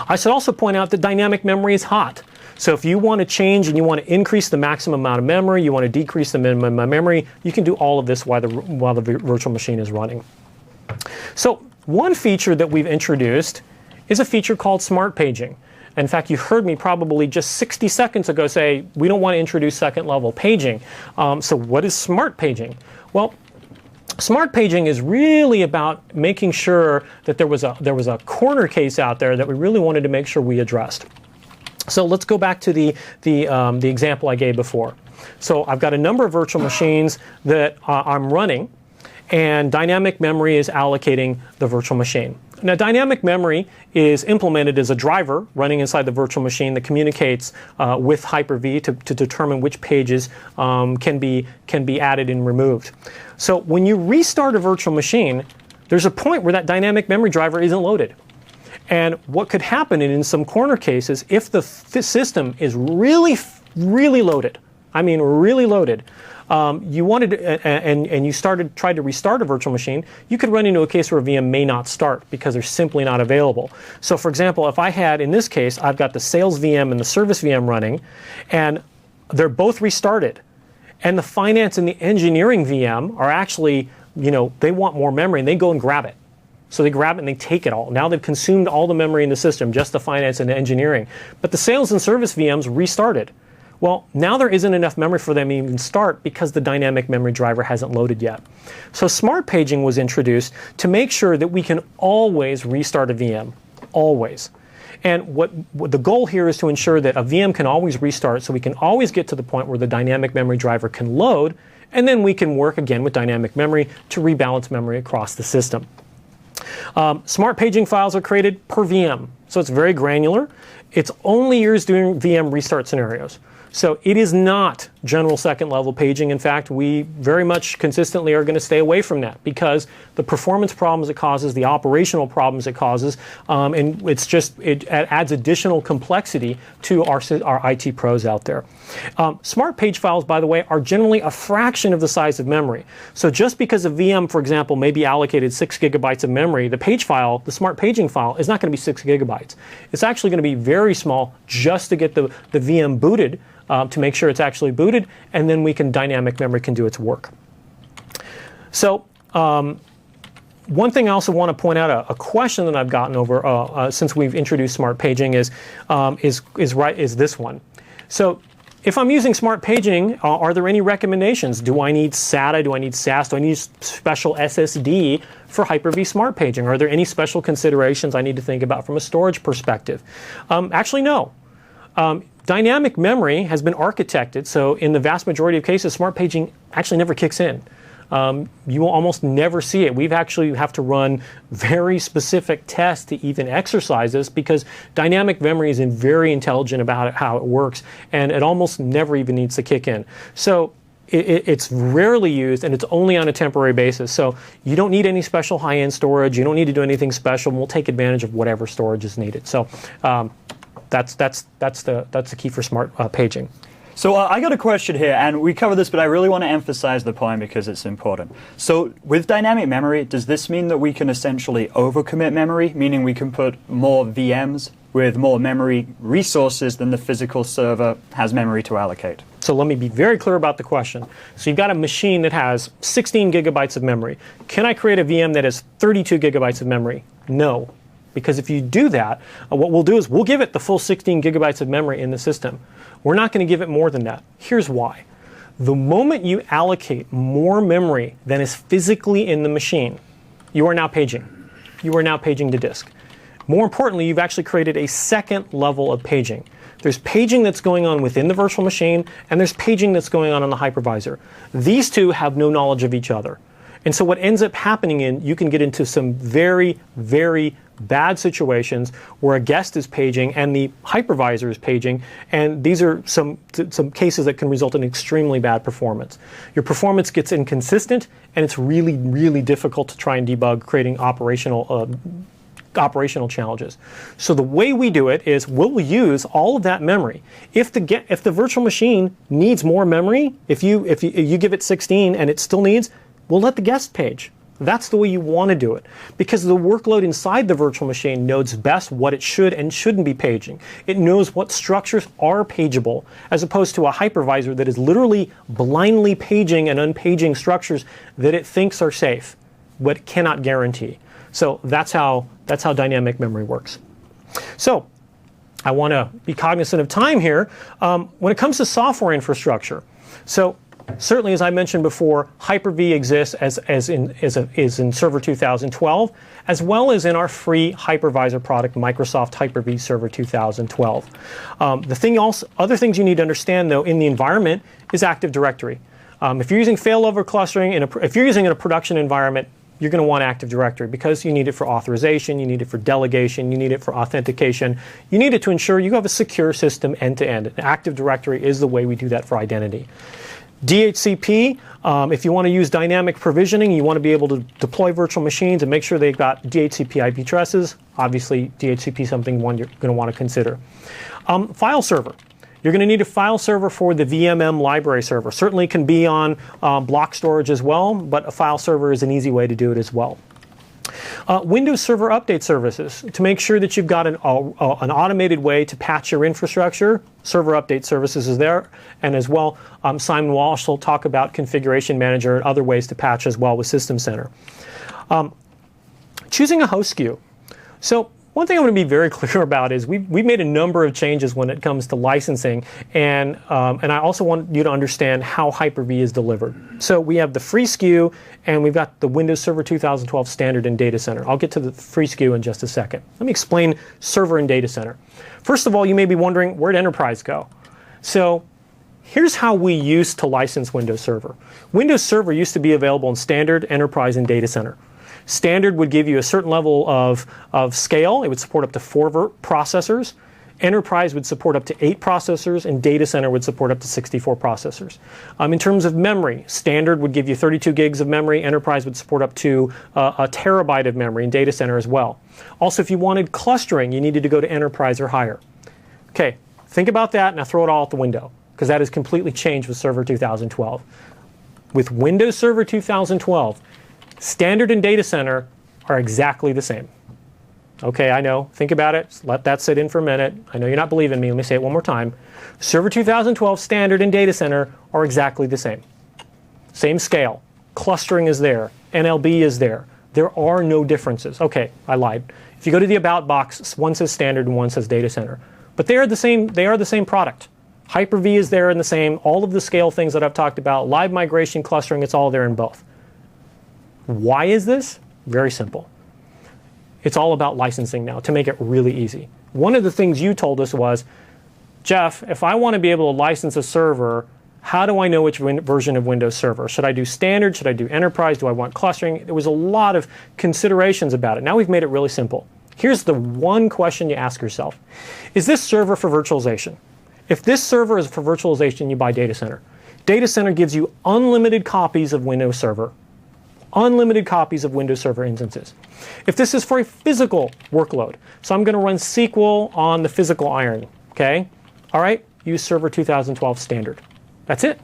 I should also point out that dynamic memory is hot. So if you want to change and you want to increase the maximum amount of memory, you want to decrease the minimum amount of memory, you can do all of this while the virtual machine is running. So one feature that we've introduced is a feature called smart paging. In fact, you heard me probably just 60 seconds ago say we don't want to introduce second level paging. So what is smart paging? Well, smart paging is really about making sure that there was a corner case out there that we really wanted to make sure we addressed. So let's go back to the example I gave before. So I've got a number of virtual machines that I'm running, and dynamic memory is allocating the virtual machine. Now, dynamic memory is implemented as a driver running inside the virtual machine that communicates with Hyper-V to determine which pages can be added and removed. So when you restart a virtual machine, there's a point where that dynamic memory driver isn't loaded. And what could happen in some corner cases, if the system is really loaded, I mean really loaded, you wanted and you tried to restart a virtual machine, you could run into a case where a VM may not start because they're simply not available. So for example, if I had, in this case, I've got the sales VM and the service VM running, and they're both restarted, and the finance and the engineering VM are actually, they want more memory, and they go and grab it. So they grab it and they take it all. Now they've consumed all the memory in the system, just the finance and the engineering. But the sales and service VMs restarted. Well, now there isn't enough memory for them to even start because the dynamic memory driver hasn't loaded yet. So smart paging was introduced to make sure that we can always restart a VM, always. And what the goal here is to ensure that a VM can always restart, so we can always get to the point where the dynamic memory driver can load, and then we can work again with dynamic memory to rebalance memory across the system. Smart paging files are created per VM, so it's very granular. It's only used during VM restart scenarios. So it is not general second level paging. In fact, we very much consistently are going to stay away from that because the performance problems it causes, the operational problems it causes, and it adds additional complexity to our IT pros out there. Smart page files, by the way, are generally a fraction of the size of memory. So just because a VM, for example, may be allocated 6 gigabytes of memory, the page file, the smart paging file, is not going to be 6 gigabytes. It's actually going to be very small just to get the VM booted, to make sure it's actually booted, and then dynamic memory can do its work. So one thing I also want to point out, a question that I've gotten over since we've introduced smart paging is this one. So if I'm using smart paging, are there any recommendations? Do I need SATA? Do I need SAS? Do I need special SSD for Hyper-V smart paging? Are there any special considerations I need to think about from a storage perspective? Actually, no. Dynamic memory has been architected, so in the vast majority of cases, smart paging actually never kicks in. You will almost never see it. We've actually have to run very specific tests to even exercise this because dynamic memory is very intelligent about how it works, and it almost never even needs to kick in. So it's rarely used, and it's only on a temporary basis. So you don't need any special high-end storage. You don't need to do anything special. We'll take advantage of whatever storage is needed. So that's the key for smart paging. So I got a question here, and we covered this, but I really want to emphasize the point because it's important. So with dynamic memory, does this mean that we can essentially overcommit memory, meaning we can put more VMs with more memory resources than the physical server has memory to allocate? So let me be very clear about the question. So you've got a machine that has 16 gigabytes of memory. Can I create a VM that has 32 gigabytes of memory? No. Because if you do that, what we'll do is we'll give it the full 16 gigabytes of memory in the system. We're not going to give it more than that. Here's why. The moment you allocate more memory than is physically in the machine, you are now paging. You are now paging to disk. More importantly, you've actually created a second level of paging. There's paging that's going on within the virtual machine, and there's paging that's going on the hypervisor. These two have no knowledge of each other. And so what ends up happening you can get into some very, very bad situations where a guest is paging and the hypervisor is paging, and these are some cases that can result in extremely bad performance. Your performance gets inconsistent, and it's really, really difficult to try and debug, creating operational challenges. So the way we do it is we'll use all of that memory. If the virtual machine needs more memory, if you give it 16 and it still needs, we'll let the guest page. That's the way you want to do it, because the workload inside the virtual machine knows best what it should and shouldn't be paging. It knows what structures are pageable, as opposed to a hypervisor that is literally blindly paging and unpaging structures that it thinks are safe, but cannot guarantee. So that's how dynamic memory works. So I want to be cognizant of time here. When it comes to software infrastructure, so certainly, as I mentioned before, Hyper-V exists as in Server 2012, as well as in our free hypervisor product, Microsoft Hyper-V Server 2012. Other things you need to understand, though, in the environment is Active Directory. If you're using failover clustering, if you're using it in a production environment, you're going to want Active Directory because you need it for authorization, you need it for delegation, you need it for authentication. You need it to ensure you have a secure system end-to-end. And Active Directory is the way we do that for identity. DHCP, if you want to use dynamic provisioning, you want to be able to deploy virtual machines and make sure they've got DHCP IP addresses. Obviously, DHCP is something you're going to want to consider. File server. You're going to need a file server for the VMM library server. Certainly can be on block storage as well, but a file server is an easy way to do it as well. Windows Server Update Services, to make sure that you've got an automated way to patch your infrastructure. Server Update Services is there, and as well, Symon will also talk about Configuration Manager and other ways to patch as well with System Center. Choosing a host SKU. So one thing I want to be very clear about is we've made a number of changes when it comes to licensing, and I also want you to understand how Hyper-V is delivered. So we have the free SKU, and we've got the Windows Server 2012 Standard and Data Center. I'll get to the free SKU in just a second. Let me explain Server and Data Center. First of all, you may be wondering, where'd Enterprise go? So here's how we used to license Windows Server. Windows Server used to be available in Standard, Enterprise, and Data Center. Standard would give you a certain level of scale. It would support up to 4 processors. Enterprise would support up to 8 processors, and Data Center would support up to 64 processors. In terms of memory, Standard would give you 32 gigs of memory. Enterprise would support up to a terabyte of memory, and Data Center as well. Also, if you wanted clustering, you needed to go to Enterprise or higher. Okay, think about that, and now throw it all out the window, because that has completely changed with Server 2012. With Windows Server 2012, Standard and Data Center are exactly the same. Okay, I know. Think about it. Just let that sit in for a minute. I know you're not believing me. Let me say it one more time. Server 2012 Standard and Data Center are exactly the same. Same scale. Clustering is there. NLB is there. There are no differences. Okay, I lied. If you go to the About box, one says Standard and one says Data Center. But they are the same product. Hyper-V is there in the same. All of the scale things that I've talked about, live migration, clustering, it's all there in both. Why is this? Very simple. It's all about licensing now to make it really easy. One of the things you told us was, Jeff, if I want to be able to license a server, how do I know which version of Windows Server? Should I do Standard? Should I do Enterprise? Do I want clustering? There was a lot of considerations about it. Now we've made it really simple. Here's the one question you ask yourself. Is this server for virtualization? If this server is for virtualization, you buy Data Center. Data Center gives you unlimited copies of Windows Server. Unlimited copies of Windows Server instances. If this is for a physical workload, so I'm going to run SQL on the physical iron, okay? All right, use Server 2012 Standard. That's it.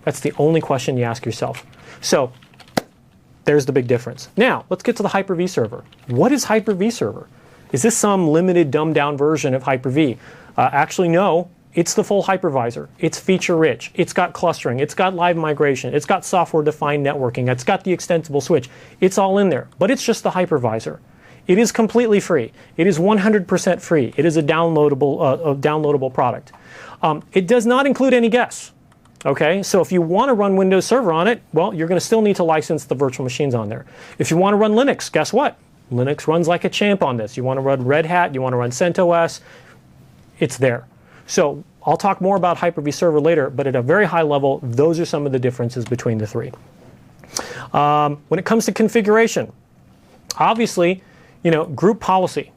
That's the only question you ask yourself. So there's the big difference. Now, let's get to the Hyper-V server. What is Hyper-V server? Is this some limited, dumbed-down version of Hyper-V? Actually, no. It's the full hypervisor. It's feature-rich. It's got clustering. It's got live migration. It's got software-defined networking. It's got the extensible switch. It's all in there. But it's just the hypervisor. It is completely free. It is 100% free. It is a downloadable product. It does not include any guests. Okay, so if you want to run Windows Server on it, well, you're going to still need to license the virtual machines on there. If you want to run Linux, guess what? Linux runs like a champ on this. You want to run Red Hat, you want to run CentOS, it's there. So I'll talk more about Hyper-V Server later, but at a very high level, those are some of the differences between the three. When it comes to configuration, obviously, group policy,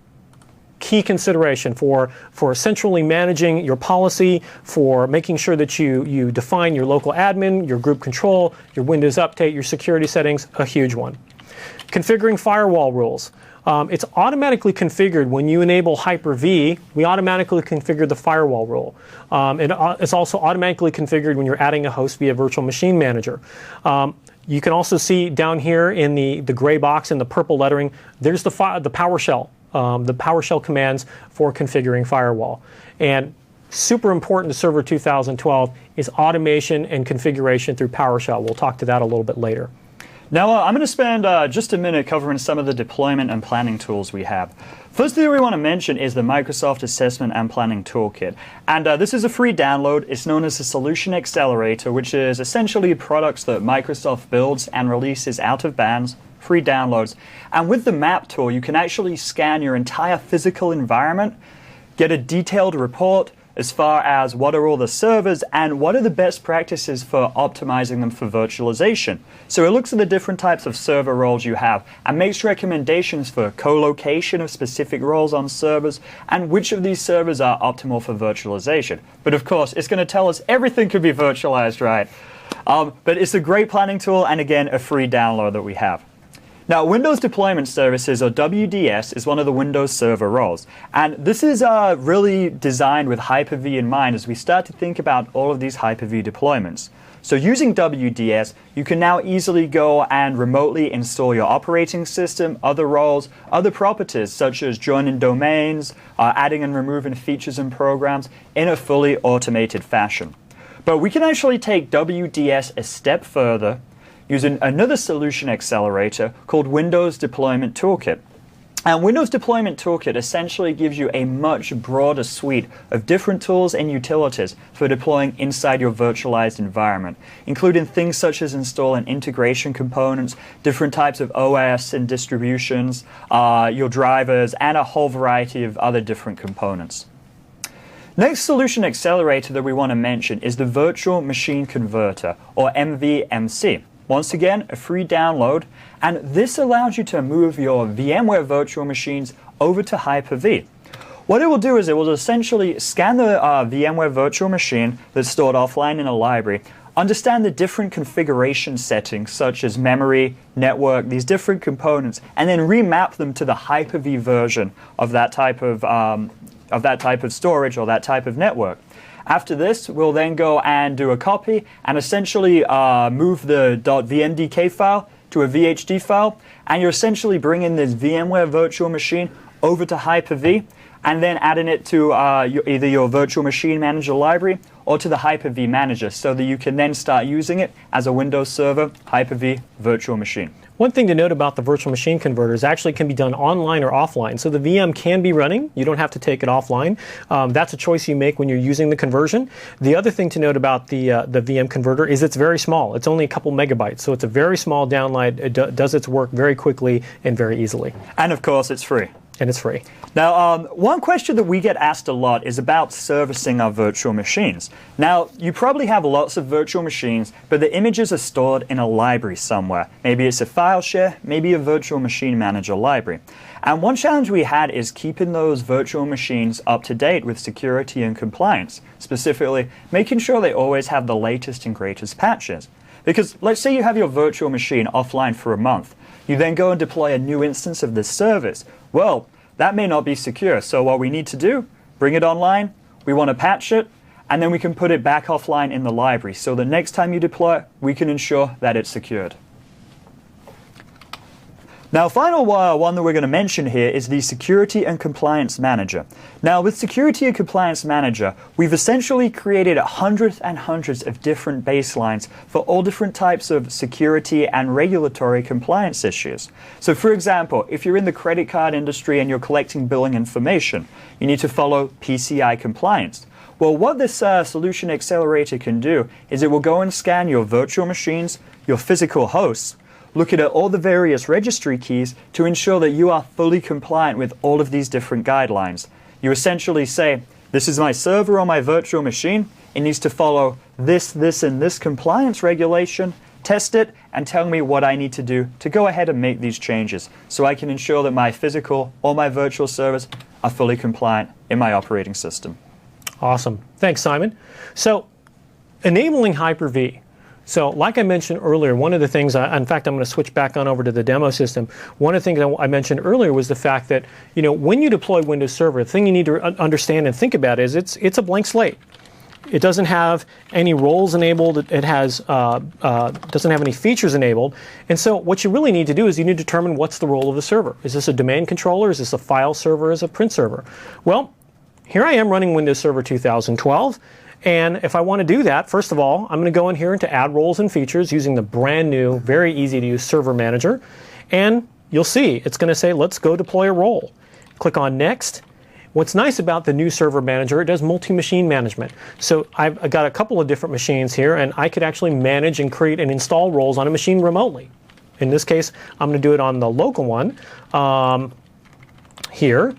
key consideration for centrally managing your policy, for making sure that you define your local admin, your group control, your Windows update, your security settings, a huge one. Configuring firewall rules. It's automatically configured when you enable Hyper-V. We automatically configure the firewall rule. It's also automatically configured when you're adding a host via Virtual Machine Manager. You can also see down here in the gray box in the purple lettering, there's the PowerShell. The PowerShell commands for configuring firewall. And super important to Server 2012 is automation and configuration through PowerShell. We'll talk to that a little bit later. Now I'm going to spend just a minute covering some of the deployment and planning tools we have. First thing we want to mention is the Microsoft Assessment and Planning Toolkit. And this is a free download. It's known as the Solution Accelerator, which is essentially products that Microsoft builds and releases out of bands, free downloads. And with the map tool, you can actually scan your entire physical environment, get a detailed report as far as what are all the servers and what are the best practices for optimizing them for virtualization. So it looks at the different types of server roles you have and makes recommendations for co-location of specific roles on servers and which of these servers are optimal for virtualization. But of course, it's going to tell us everything could be virtualized, right? But it's a great planning tool and again, a free download that we have. Now, Windows Deployment Services, or WDS, is one of the Windows Server roles. And this is really designed with Hyper-V in mind as we start to think about all of these Hyper-V deployments. So using WDS, you can now easily go and remotely install your operating system, other roles, other properties such as joining domains, adding and removing features and programs in a fully automated fashion. But we can actually take WDS a step further using another solution accelerator called Windows Deployment Toolkit. And Windows Deployment Toolkit essentially gives you a much broader suite of different tools and utilities for deploying inside your virtualized environment, including things such as installing integration components, different types of OS and distributions, your drivers, and a whole variety of other different components. Next solution accelerator that we want to mention is the Virtual Machine Converter, or MVMC. Once again, a free download, and this allows you to move your VMware virtual machines over to Hyper-V. What it will do is it will essentially scan the VMware virtual machine that's stored offline in a library, understand the different configuration settings such as memory, network, these different components, and then remap them to the Hyper-V version of that type of storage or that type of network. After this, we'll then go and do a copy and essentially move the .vmdk file to a VHD file, and you're essentially bringing this VMware virtual machine over to Hyper-V and then adding it to either your virtual machine manager library or to the Hyper-V manager so that you can then start using it as a Windows Server Hyper-V virtual machine. One thing to note about the virtual machine converters actually can be done online or offline. So the VM can be running. You don't have to take it offline. That's a choice you make when you're using the conversion. The other thing to note about the VM converter is it's very small. It's only a couple megabytes. So it's a very small download. It does its work very quickly and very easily. And of course, it's free. And it's free. Now, one question that we get asked a lot is about servicing our virtual machines. Now, you probably have lots of virtual machines, but the images are stored in a library somewhere. Maybe it's a file share, maybe a virtual machine manager library. And one challenge we had is keeping those virtual machines up to date with security and compliance, specifically making sure they always have the latest and greatest patches. Because let's say you have your virtual machine offline for a month. You then go and deploy a new instance of this service. Well, that may not be secure. So what we need to do, bring it online, we want to patch it, and then we can put it back offline in the library. So the next time you deploy it, we can ensure that it's secured. Now, final one that we're going to mention here is the Security and Compliance Manager. Now, with Security and Compliance Manager, we've essentially created hundreds and hundreds of different baselines for all different types of security and regulatory compliance issues. So, for example, if you're in the credit card industry and you're collecting billing information, you need to follow PCI compliance. Well, what this Solution Accelerator can do is it will go and scan your virtual machines, your physical hosts, looking at all the various registry keys to ensure that you are fully compliant with all of these different guidelines. You essentially say, this is my server on my virtual machine. It needs to follow this, and this compliance regulation, test it, and tell me what I need to do to go ahead and make these changes so I can ensure that my physical or my virtual servers are fully compliant in my operating system. Awesome. Thanks, Simon. So, enabling Hyper-V. So like I mentioned earlier, one of the things, in fact, I'm going to switch back on over to the demo system. One of the things I mentioned earlier was the fact that, when you deploy Windows Server, the thing you need to understand and think about is it's a blank slate. It doesn't have any roles enabled. It has doesn't have any features enabled. And so what you really need to do is you need to determine what's the role of the server. Is this a domain controller? Is this a file server? Is it a print server? Well, here I am running Windows Server 2012. And if I want to do that, first of all, I'm going to go in here into Add Roles and Features using the brand new, very easy to use Server Manager. And you'll see it's going to say, let's go deploy a role. Click on Next. What's nice about the new Server Manager, it does multi-machine management. So I've got a couple of different machines here, and I could actually manage and create and install roles on a machine remotely. In this case, I'm going to do it on the local one here.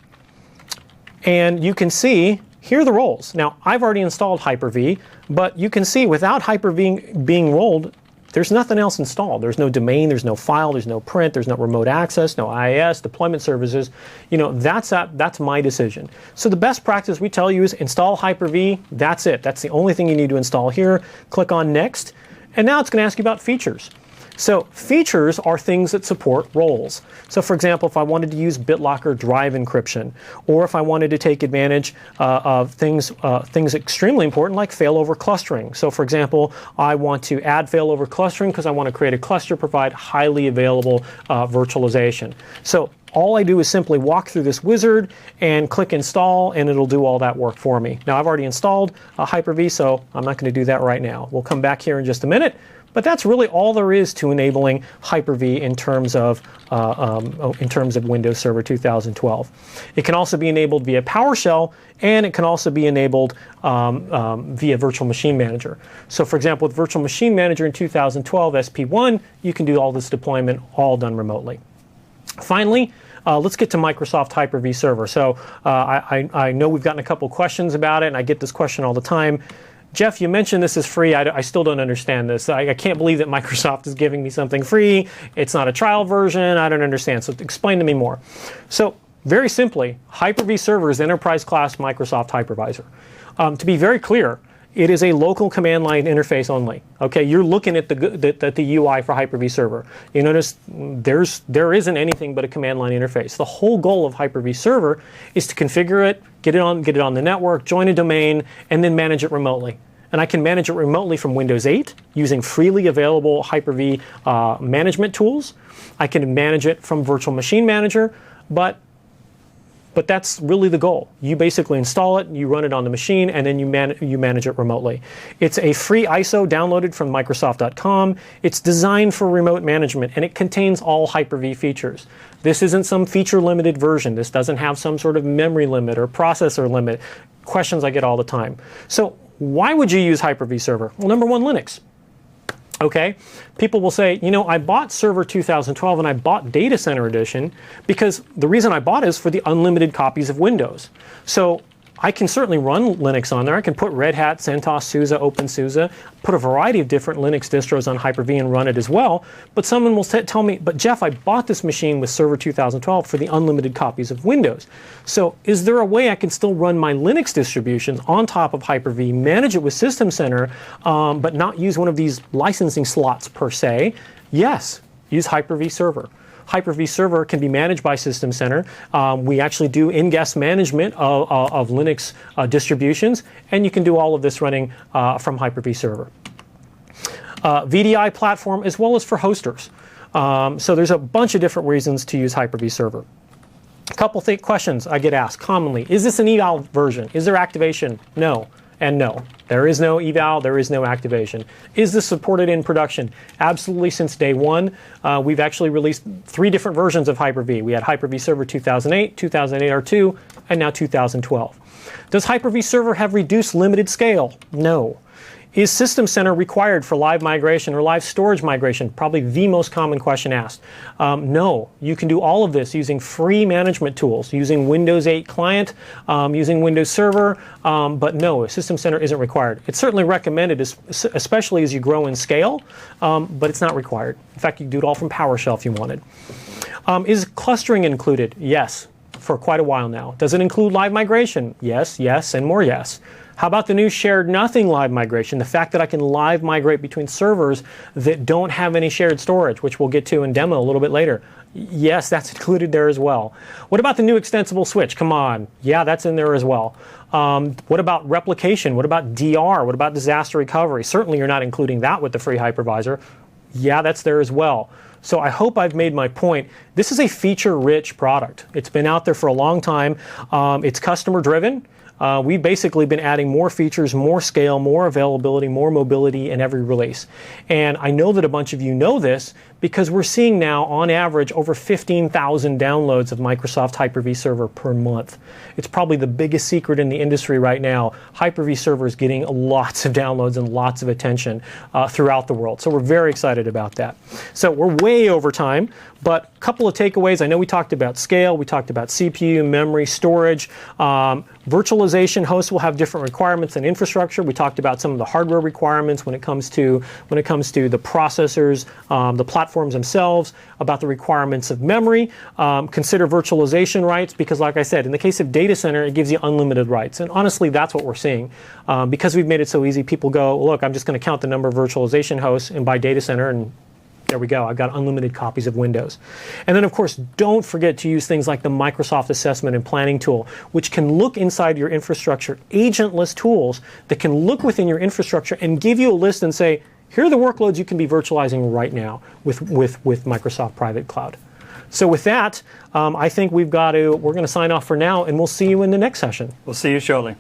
And you can see here are the roles. Now, I've already installed Hyper-V, but you can see without Hyper-V being rolled, there's nothing else installed. There's no domain, there's no file, there's no print, there's no remote access, no IIS, deployment services. That's my decision. So the best practice we tell you is install Hyper-V. That's it. That's the only thing you need to install here. Click on Next, and now it's going to ask you about features. So features are things that support roles. So for example, if I wanted to use BitLocker drive encryption, or if I wanted to take advantage of things extremely important like failover clustering. So for example, I want to add failover clustering because I want to create a cluster, provide highly available virtualization. So all I do is simply walk through this wizard and click install, and it'll do all that work for me. Now I've already installed Hyper-V, so I'm not going to do that right now. We'll come back here in just a minute. But that's really all there is to enabling Hyper-V in terms of Windows Server 2012. It can also be enabled via PowerShell, and it can also be enabled via Virtual Machine Manager. So, for example, with Virtual Machine Manager in 2012 SP1, you can do all this deployment all done remotely. Finally, let's get to Microsoft Hyper-V Server. So I know we've gotten a couple questions about it, and I get this question all the time. Jeff, you mentioned this is free. I still don't understand this. I can't believe that Microsoft is giving me something free. It's not a trial version. I don't understand. So explain to me more. So Very simply, Hyper-V Server is enterprise-class Microsoft hypervisor. To be very clear, it is a local command line interface only. Okay, you're looking at the UI for Hyper-V Server. You notice there isn't anything but a command line interface. The whole goal of Hyper-V Server is to configure it, get it on the network, join a domain, and then manage it remotely. And I can manage it remotely from Windows 8 using freely available Hyper-V management tools. I can manage it from Virtual Machine Manager, but that's really the goal. You basically install it, you run it on the machine, and then you manage it remotely. It's a free ISO downloaded from Microsoft.com. It's designed for remote management, and it contains all Hyper-V features. This isn't some feature-limited version. This doesn't have some sort of memory limit or processor limit. Questions I get all the time. So why would you use Hyper-V Server? Well, number one, Linux. Okay, people will say, you know, I bought Server 2012 and I bought Data Center Edition because the reason I bought it is for the unlimited copies of Windows. So I can certainly run Linux on there. I can put Red Hat, CentOS, SUSE, OpenSUSE, put a variety of different Linux distros on Hyper-V and run it as well. But someone will tell me, but Jeff, I bought this machine with Server 2012 for the unlimited copies of Windows. So is there a way I can still run my Linux distributions on top of Hyper-V, manage it with System Center, but not use one of these licensing slots per se? Yes, use Hyper-V Server. Hyper-V Server can be managed by System Center. We actually do in-guest management of Linux distributions, and you can do all of this running from Hyper-V Server. VDI platform as well as for hosters. So there's a bunch of different reasons to use Hyper-V Server. A couple questions I get asked commonly. Is this an eval version? Is there activation? No. And no, there is no eval, there is no activation. Is this supported in production? Absolutely, since day one. We've actually released 3 different versions of Hyper-V. We had Hyper-V Server 2008, 2008 R2, and now 2012. Does Hyper-V Server have reduced limited scale? No. Is System Center required for live migration or live storage migration? Probably the most common question asked. No, you can do all of this using free management tools, using Windows 8 client, using Windows Server, but no, System Center isn't required. It's certainly recommended, especially as you grow in scale, but it's not required. In fact, you can do it all from PowerShell if you wanted. Is clustering included? Yes, for quite a while now. Does it include live migration? Yes, yes, and more yes. How about the new shared nothing live migration? The fact that I can live migrate between servers that don't have any shared storage, which we'll get to in demo a little bit later. Yes, that's included there as well. What about the new extensible switch? Come on. Yeah, that's in there as well. What about replication? What about DR? What about disaster recovery? Certainly you're not including that with the free hypervisor. Yeah, that's there as well. So I hope I've made my point. This is a feature-rich product. It's been out there for a long time. It's customer-driven. We've basically been adding more features, more scale, more availability, more mobility in every release. And I know that a bunch of you know this because we're seeing now, on average, over 15,000 downloads of Microsoft Hyper-V Server per month. It's probably the biggest secret in the industry right now. Hyper-V Server is getting lots of downloads and lots of attention throughout the world. So we're very excited about that. So we're way over time, but a couple of takeaways. I know we talked about scale, we talked about CPU, memory, storage. Virtualization hosts will have different requirements than infrastructure. We talked about some of the hardware requirements when it comes to the processors, the platforms themselves, about the requirements of memory. Consider virtualization rights because, like I said, in the case of data center, it gives you unlimited rights. And honestly, that's what we're seeing. Because we've made it so easy, people go, look, I'm just going to count the number of virtualization hosts and buy data center, and there we go. I've got unlimited copies of Windows. And then, of course, don't forget to use things like the Microsoft Assessment and Planning tool, which can look inside your infrastructure, agentless tools that can look within your infrastructure and give you a list and say, here are the workloads you can be virtualizing right now with Microsoft Private Cloud. So with that, I think we're going to sign off for now, and we'll see you in the next session. We'll see you shortly.